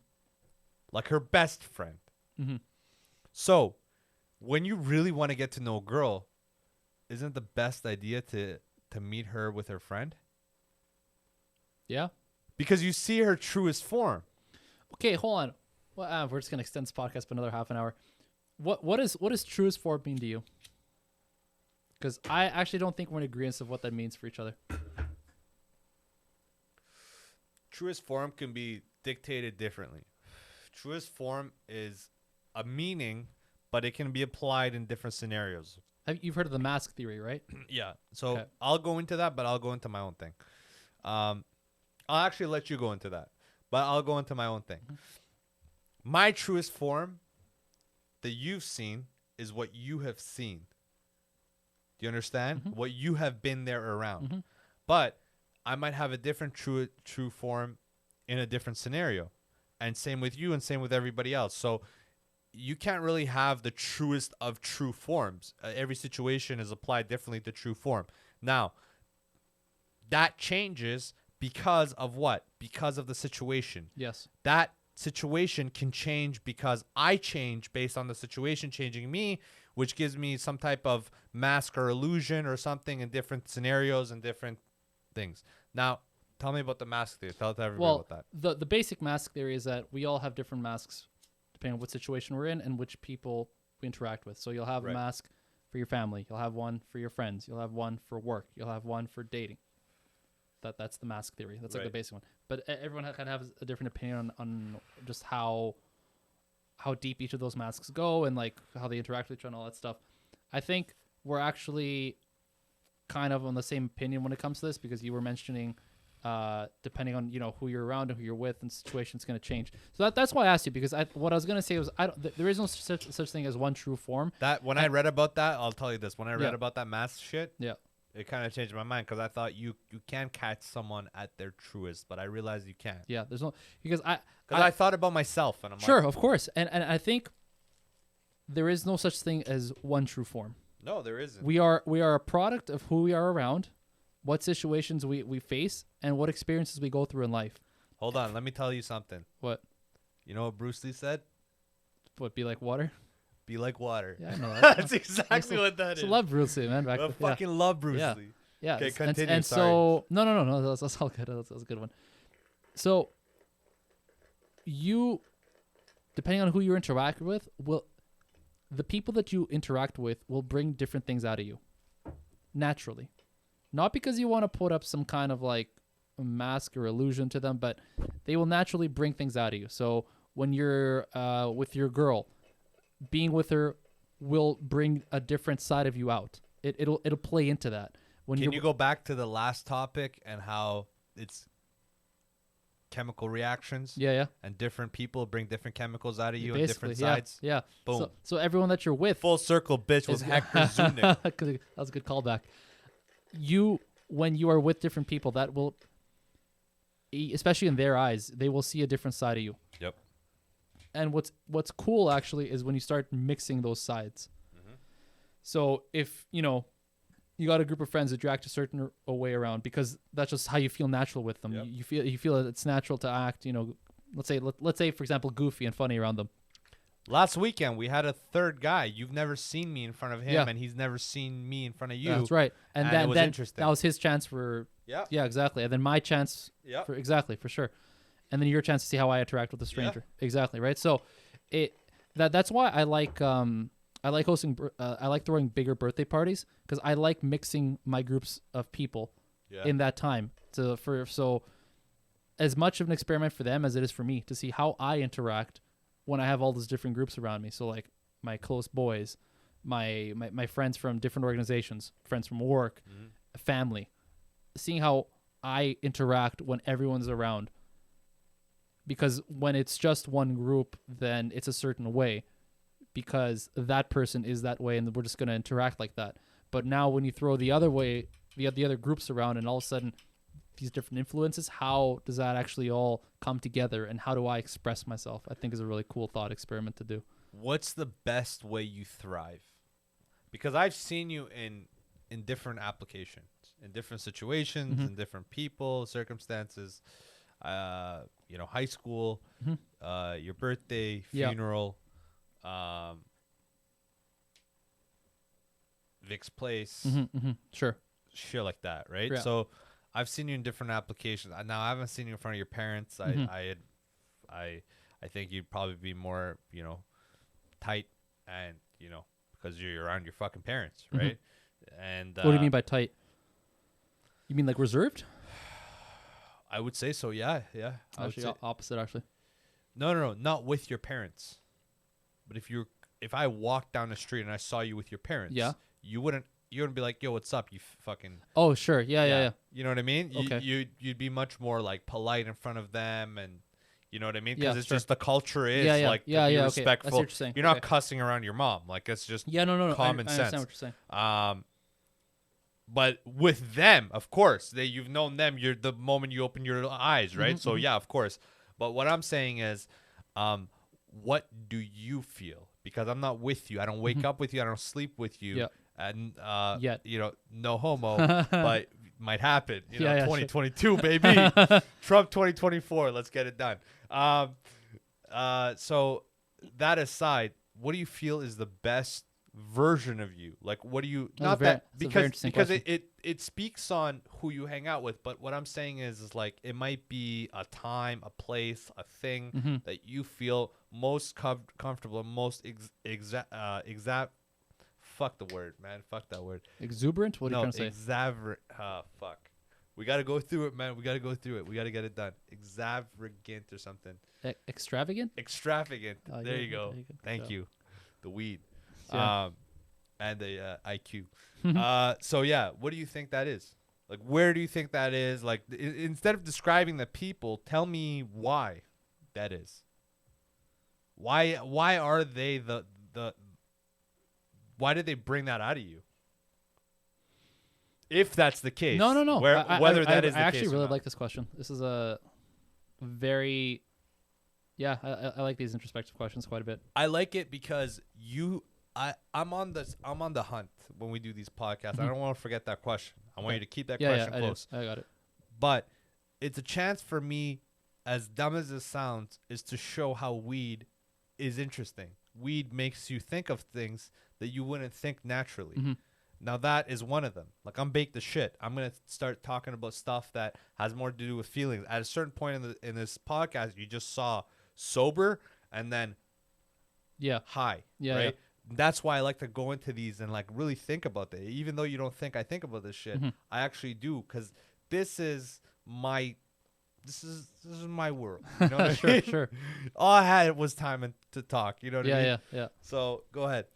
Like her best friend. Mm-hmm. So, when you really want to get to know a girl, isn't it the best idea to meet her with her friend? Yeah. Because you see her truest form. Okay, hold on. Well, we're just gonna extend this podcast by another half an hour. What does truest form mean to you? Because I actually don't think we're in agreement of what that means for each other. truest form can be dictated differently. Truest form is a meaning, but it can be applied in different scenarios. You've heard of the mask theory, right? Yeah. So Okay. I'll go into that, but I'll go into my own thing. I'll actually let you go into that, but I'll go into my own thing. My truest form that you've seen is what you have seen. Do you understand? What you have been there around. But I might have a different true form in a different scenario. And same with you and same with everybody else. So you can't really have the truest of true forms. Every situation is applied differently to true form. Now, that changes because of what? Because of the situation. Yes. That situation can change because I change based on the situation changing me, which gives me some type of mask or illusion or something in different scenarios and different things. Now, tell me about the mask theory. Tell everybody about that. The basic mask theory is that we all have different masks depending on what situation we're in and which people we interact with. So you'll have a mask for your family. You'll have one for your friends. You'll have one for work. You'll have one for dating. That's the mask theory. That's like the basic one. But everyone kind of has a different opinion on just how deep each of those masks go and like how they interact with each other and all that stuff. I think we're actually kind of on the same opinion when it comes to this because you were mentioning depending on who you're around and who you're with and situation's going to change. So that's why I asked you because what I was going to say was there is no such thing as one true form. That when I read about that, I'll tell you this. When I read about that mask shit, it kind of changed my mind because I thought you can catch someone at their truest, but I realized you can't. Yeah, there's no because I thought about myself and I'm sure, like, of course, and I think there is no such thing as one true form. No, there isn't. We are a product of who we are around, what situations we face, and what experiences we go through in life. Hold on, let me tell you something. What? You know what Bruce Lee said? What, be like water? Be like water. Yeah, I know that. That's exactly what that is. I love Bruce Lee, man. I fucking love Bruce Lee. Yeah. Okay, continue. And sorry. so no, that's all good. That's a good one. So you, depending on who you interact with, the people that you interact with will bring different things out of you, naturally, not because you want to put up some kind of like a mask or illusion to them, but they will naturally bring things out of you. So when you're with your girl, being with her will bring a different side of you out. It'll play into that. Can you go back to the last topic and how it's chemical reactions? Yeah. And different people bring different chemicals out of you on Basically, different sides? Yeah. Boom. So everyone that you're with. Full circle, bitch, was Hector Zunic. That was a good callback. When you are with different people, that will, especially in their eyes, they will see a different side of you. Yep. And what's cool actually is when you start mixing those sides. Mm-hmm. So if you got a group of friends that you act a certain way around because that's just how you feel natural with them. Yep. You feel that it's natural to act. Let's say for example, goofy and funny around them. Last weekend we had a third guy. You've never seen me in front of him, and he's never seen me in front of you. That's right. And it was interesting. That was his chance for. Yeah, exactly. And then my chance. Yeah. For sure. And then your chance to see how I interact with a stranger. Yeah. Exactly, right? So that's why I like hosting I like throwing bigger birthday parties because I like mixing my groups of people in that time so as much of an experiment for them as it is for me to see how I interact when I have all those different groups around me. So like my close boys, my friends from different organizations, friends from work, family, seeing how I interact when everyone's around. Because when it's just one group, then it's a certain way because that person is that way and we're just going to interact like that. But now when you throw the other way, the other groups around and all of a sudden these different influences, how does that actually all come together and how do I express myself? I think is a really cool thought experiment to do. What's the best way you thrive? Because I've seen you in different applications, in different situations, in different people, circumstances. High school, your birthday, funeral, Vic's place, sure, shit like that, right? Yeah. So I've seen you in different applications. Now I haven't seen you in front of your parents. I think you'd probably be more, tight and because you're around your fucking parents, right? And what do you mean by tight? You mean like reserved? I would say so. Yeah. Yeah. I would Actually, say. opposite. Actually. No. Not with your parents. But if I walked down the street and I saw you with your parents, Yeah. you wouldn't be like, yo, what's up? You fucking. Oh, sure. Yeah. You know what I mean? Okay. You'd be much more like polite in front of them, and you know what I mean? Because Yeah, it's sure. just the culture is like to be Okay. respectful. I see what you're saying. You're not Okay. cussing around your mom. Like it's just No. common I sense. understand what you're saying. But with them, of course, you've known them. You're the moment you open your eyes, right? So yeah, of course. But what I'm saying is, what do you feel? Because I'm not with you. I don't wake up with you. I don't sleep with you. Yeah. And Yet. you know, no homo, but might happen. You know, Yeah, 2022, baby. Trump 2024. Let's get it done. So that aside, what do you feel is the best version of you? Like, what do you because it speaks on who you hang out with. But what I'm saying is like it might be a time, a place, a thing that you feel most comfortable, most fuck the word, man. Fuck that word. Exuberant? What are you trying to say? Fuck. We got to go through it, man. We got to go through it. We got to get it done. Extravagant or something. Extravagant? Extravagant. Oh, there yeah, you go. there you go. Thank you. The weed. Yeah. And the IQ. So, yeah, what do you think that is? Like, where do you think that is? Like, instead of describing the people, tell me why that is. Why are they why did they bring that out of you? If that's the case. No. Whether that is the case. I actually or really not. like this question. This is a very, I like these introspective questions quite a bit. I like it because I'm on the hunt when we do these podcasts. I don't want to forget that question. I want you to keep that question close. I got it. But it's a chance for me, as dumb as it sounds, is to show how weed is interesting. Weed makes you think of things that you wouldn't think naturally. Now that is one of them. Like I'm baked as shit. I'm gonna start talking about stuff that has more to do with feelings. At a certain point in this podcast, you just saw sober and then high. Yeah. Right. That's why I like to go into these and like really think about that. Even though you don't think I think about this shit, I actually do, because this is my world. You know what I mean? Sure. All I had was time to talk. You know what I mean? Yeah. So go ahead.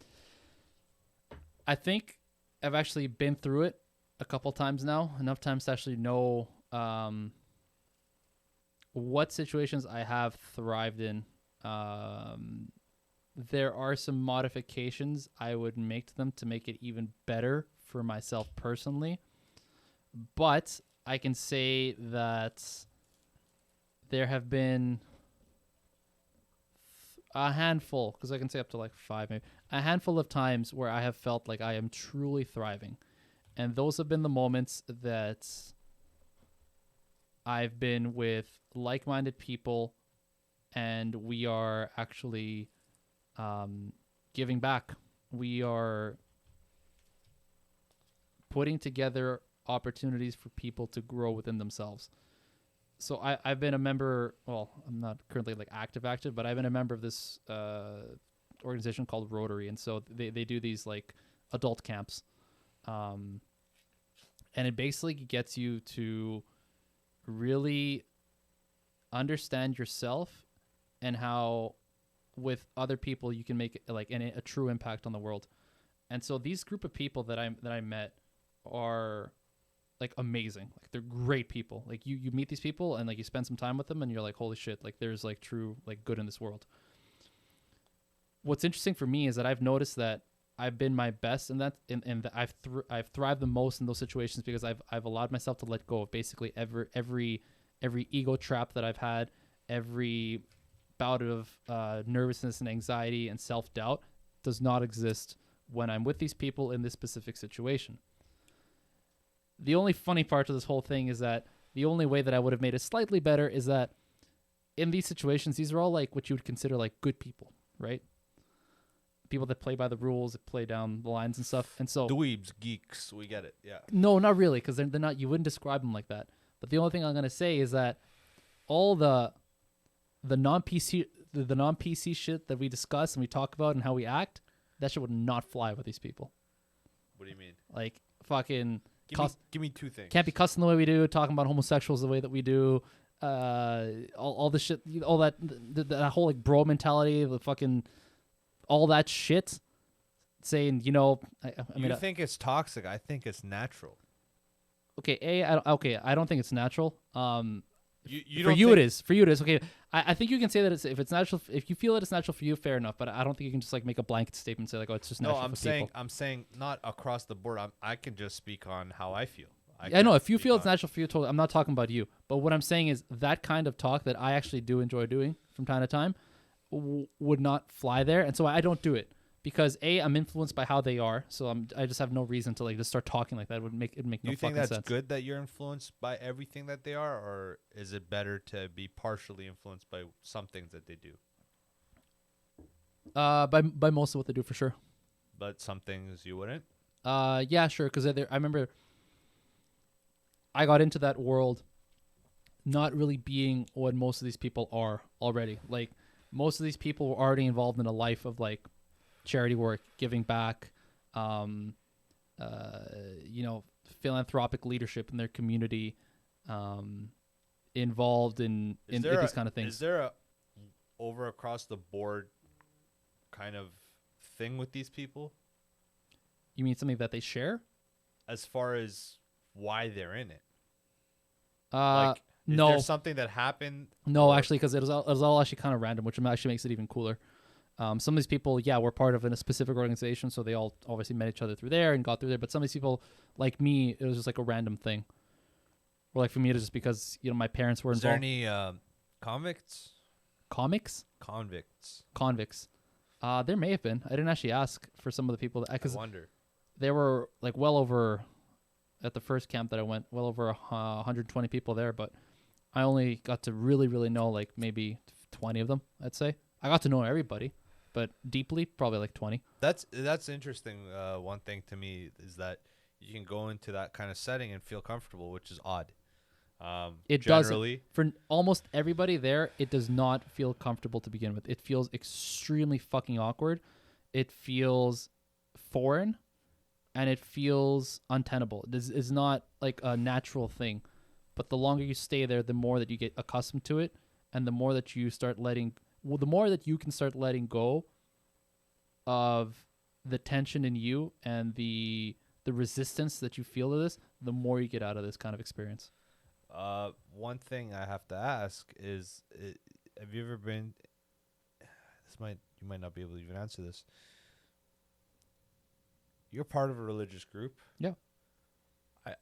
I think I've actually been through it a couple times now, enough times to actually know what situations I have thrived in. There are some modifications I would make to them to make it even better for myself personally. But I can say that there have been a handful, because I can say up to like 5 maybe, a handful of times where I have felt like I am truly thriving. And those have been the moments that I've been with like-minded people and we are actually giving back. We are putting together opportunities for people to grow within themselves. So I've been a member, well, I'm not currently like active, but I've been a member of this organization called Rotary. And so they do these like adult camps. And it basically gets you to really understand yourself and how with other people you can make like a true impact on the world. And so these group of people that I met are like amazing. Like they're great people. Like you meet these people and like you spend some time with them and you're like, holy shit, like there's like true like good in this world. What's interesting for me is that I've noticed that I've been my best in that, and that I've thrived the most in those situations because I've allowed myself to let go of basically every ego trap that I've had, every bout of nervousness and anxiety and self-doubt does not exist when I'm with these people in this specific situation. The only funny part of this whole thing is that the only way that I would have made it slightly better is that in these situations, these are all like what you would consider like good people, right? People that play by the rules, that play down the lines and stuff. And so Dweebs, geeks, we get it. Yeah. No, not really, because they're not. You wouldn't describe them like that. But the only thing I'm gonna say is that all the non-PC shit that we discuss and we talk about and how we act, that shit would not fly with these people. What do you mean? Like fucking Give me two things. Can't be cussing the way we do, talking about homosexuals the way that we do, all the shit, all that whole like bro mentality, the fucking all that shit. Saying, you know, I mean, you think it's toxic? I think it's natural. Okay, I don't think it's natural. You for don't you think- it is. For you it is. Okay, I think you can say that if it's natural, if you feel that it's natural for you, fair enough. But I don't think you can just like make a blanket statement and say like, oh, it's just natural. No, for people. I'm saying not across the board. I can just speak on how I feel. I know if you feel it's natural for you, totally. I'm not talking about you. But what I'm saying is that kind of talk that I actually do enjoy doing from time to time would not fly there, and so I don't do it. Because I'm influenced by how they are, so I just have no reason to like just start talking like that. It make no fucking sense. Do you think that's good that you're influenced by everything that they are, or is it better to be partially influenced by some things that they do? By most of what they do for sure. But some things you wouldn't? Yeah, sure. Because I remember I got into that world not really being what most of these people are already. Like most of these people were already involved in a life of like charity work, giving back, you know, philanthropic leadership in their community, involved in these kind of things. Is there a over across the board kind of thing with these people? You mean something that they share? As far as why they're in it? Is no. there something that happened? No, actually, because it was all actually kind of random, which actually makes it even cooler. Some of these people, yeah, were part of a specific organization, so they all obviously met each other through there and got through there. But some of these people, like me, it was just like a random thing. Or like for me, it was just because, you know, my parents were involved. Is there any convicts? Comics? Convicts. There may have been. I didn't actually ask for some of the people. I wonder. There were like well over, at the first camp that I went, well over 120 people there. But I only got to really, really know like maybe 20 of them, I'd say. I got to know everybody. But deeply, probably like 20. That's interesting. One thing to me is that you can go into that kind of setting and feel comfortable, which is odd. It doesn't. For almost everybody there, it does not feel comfortable to begin with. It feels extremely fucking awkward. It feels foreign, and it feels untenable. This is not like a natural thing. But the longer you stay there, the more that you get accustomed to it, and the more that you start the more that you can start letting go of the tension in you and the resistance that you feel to this, the more you get out of this kind of experience. One thing I have to ask is, have you ever been? You might not be able to even answer this. You're part of a religious group. Yeah.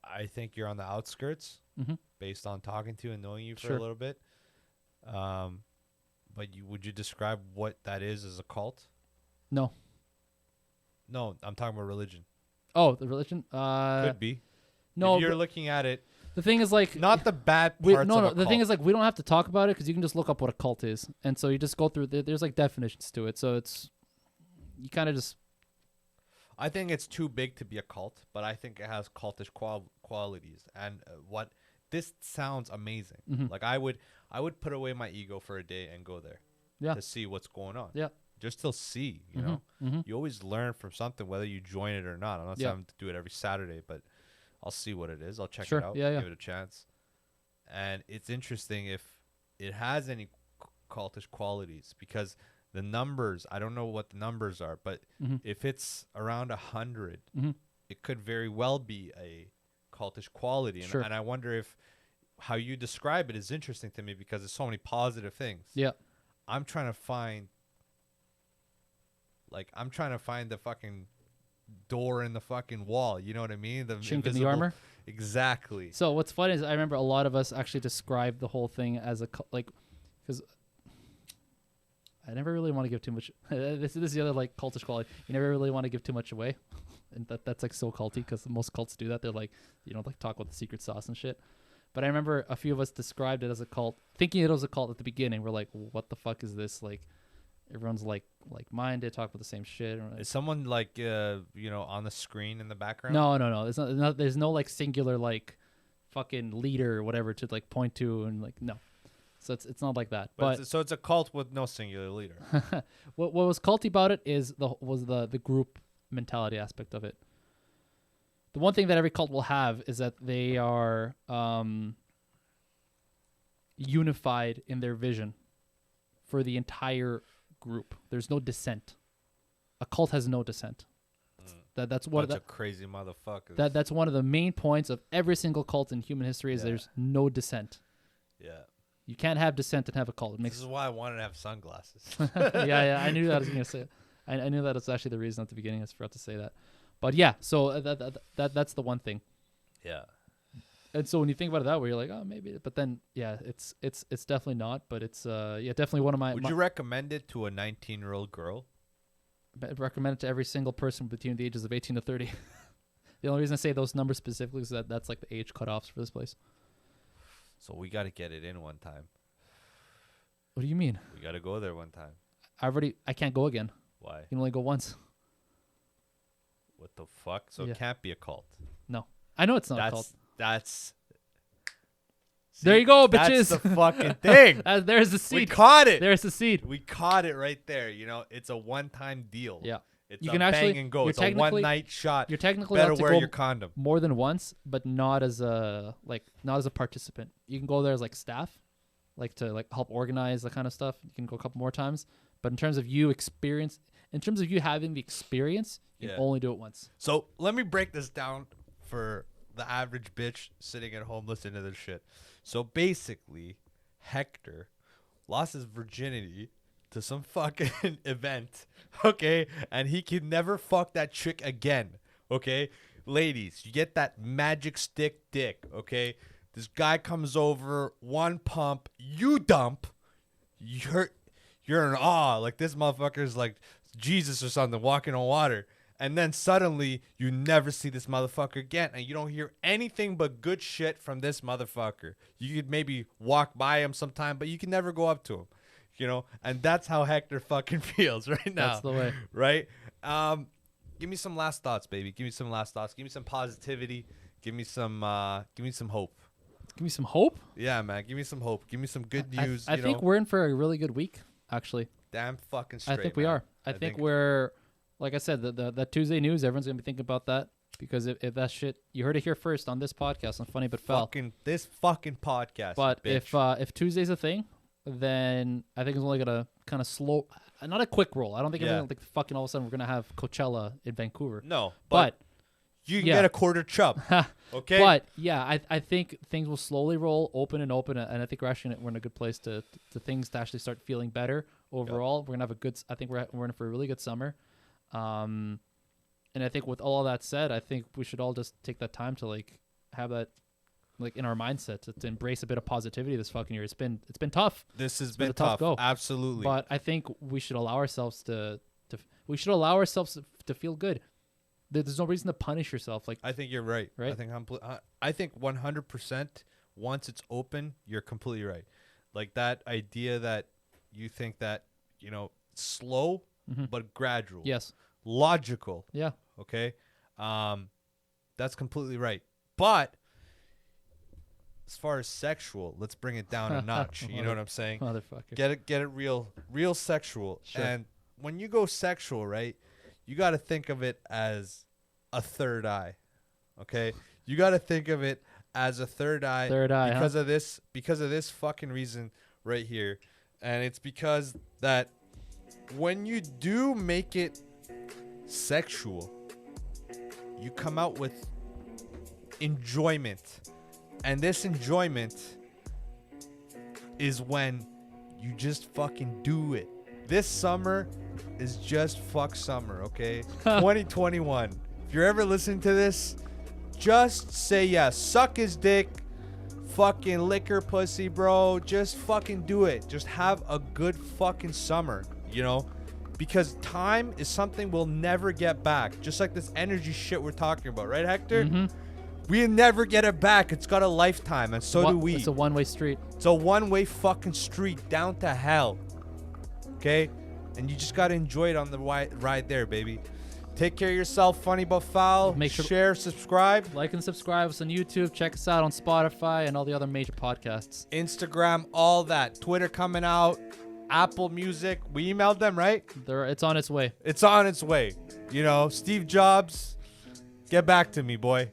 I think you're on the outskirts, based on talking to you and knowing you for a little bit. But would you describe what that is as a cult? No. No, I'm talking about religion. Oh, the religion? Could be. No, if you're looking at it. The thing is like not the bad parts. The thing is like we don't have to talk about it because you can just look up what a cult is, and so you just go through. There's like definitions to it, so it's you kind of just. I think it's too big to be a cult, but I think it has cultish qualities. And this sounds amazing. Like I would put away my ego for a day and go there, to see what's going on. Yeah, just to see. You know, you always learn from something, whether you join it or not. I'm not saying to do it every Saturday, but I'll see what it is. I'll check it out. Give it a chance. And it's interesting if it has any cultish qualities, because the numbers, I don't know what the numbers are, but if it's around 100, it could very well be a cultish quality. And, and I wonder if how you describe it is interesting to me, because there's so many positive things. Yeah. I'm trying to find the fucking door in the fucking wall. You know what I mean? The chink in the armor. Exactly. So what's funny is I remember a lot of us actually described the whole thing as because I never really want to give too much. This is the other like cultish quality. You never really want to give too much away, and that's like so culty, because most cults do that. They're like, you know, like talk about the secret sauce and shit. But I remember a few of us described it as a cult, thinking it was a cult at the beginning. We're like, what the fuck is this? Like, everyone's like-minded, talk about the same shit. Is someone like on the screen in the background? No. There's no like singular like fucking leader or whatever to like point to, and like no. So it's not like that. But it's a cult with no singular leader. What was culty about it is the group mentality aspect of it. the one thing that every cult will have is that they are unified in their vision for the entire group. There's no dissent. A cult has no dissent. That's what Bunch of crazy motherfuckers. That's one of the main points of every single cult in human history is Yeah. there's no dissent. Yeah. You can't have dissent and have a cult. It This makes is why I wanted to have sunglasses. yeah. I knew that I was gonna say it. I knew that was actually the reason at the beginning. I forgot to say that. But yeah, so that's the one thing. Yeah. And so when you think about it that way, you're like, oh, maybe. But then, yeah, it's definitely not. But it's definitely one of my. Would you recommend it to a 19-year-old girl? Recommend it to every single person between the ages of 18 to 30. The only reason I say those numbers specifically is that that's like the age cutoffs for this place. So we got to get it in one time. What do you mean? We got to go there one time. I can't go again. Why? You can only go once. What the fuck? So Yeah. it can't be a cult. No, I know it's not a cult. That's. There you go, bitches. That's the fucking thing. There's the We seed. caught it. There's the seed. We caught it right there. You know, it's a one-time deal. Yeah. It's You a can bang actually- and go. you're It's a technically- one-night shot. You're technically Better allowed to wear go your condom. more than once, but not as a participant. You can go there as like staff, like to like help organize that kind of stuff. You can go a couple more times, but in terms of you having the experience, you Yeah. can only do it once. So let me break this down for the average bitch sitting at home listening to this shit. So basically, Hector lost his virginity to some fucking event, okay? And he can never fuck that chick again, okay? Ladies, you get that magic stick dick, okay? This guy comes over, one pump, you dump, you're in awe, like this motherfucker's like Jesus or something walking on water. And then suddenly you never see this motherfucker again, and you don't hear anything but good shit from this motherfucker. You could maybe walk by him sometime, but you can never go up to him, you know. And that's how Hector fucking feels right now. That's the way. Right? Give me some last thoughts, baby. Give me some last thoughts. Give me some positivity. Give me some hope. Give me some hope. Yeah, man. Give me some hope. Give me some good news. I think we're in for a really good week, actually. damn fucking straight. I think we man. are. I think we're, like I said, the Tuesday news, everyone's going to be thinking about that. Because if that shit, you heard it here first on this podcast on Funny But Foul. This fucking podcast. But bitch. if Tuesday's a thing, then I think it's only going to kind of slow, not a quick roll. I don't think Yeah. like fucking all of a sudden we're going to have Coachella in Vancouver. No, But you can yeah. get a quarter chub. Okay. But yeah, I think things will slowly roll open, and I think we're in a good place to things to actually start feeling better overall. We're gonna have a good. I think we're in for a really good summer, and I think with all that said, I think we should all just take that time to like have that like in our mindset to embrace a bit of positivity this fucking year. It's been tough. This has been been a tough tough. go. Absolutely. But I think we should allow ourselves to feel good. There's no reason to punish yourself. Like I think you're right. Right? I think 100%. Once it's open, you're completely right. Like that idea that you think that slow but gradual. yes, Logical. yeah, Okay. That's completely right. But as far as sexual, let's bring it down a notch. You know what I'm saying? motherfucker. Get it real sexual. Sure. And when you go sexual, right, you got to think of it as a third eye. Okay? You got to think of it as a third eye. Third eye, huh? because of this fucking reason right here. And it's because that when you do make it sexual, you come out with enjoyment. And this enjoyment is when you just fucking do it. This summer is just fuck summer, okay? 2021. If you're ever listening to this, just say yes. Suck his dick. Fucking liquor pussy, bro. Just fucking do it. Just have a good fucking summer, Because time is something we'll never get back. Just like this energy shit we're talking about, right, Hector? Mm-hmm. We never get it back. It's got a lifetime, and so do we. It's a one-way street. It's a one-way fucking street down to hell. Okay? And you just got to enjoy it on the ride there, baby. Take care of yourself, Funny But Foul. Make sure- Share, subscribe. Like and subscribe us on YouTube. Check us out on Spotify and all the other major podcasts. Instagram, all that. Twitter coming out. Apple Music. We emailed them, right? It's on its way. It's on its way. Steve Jobs, Get back to me, boy.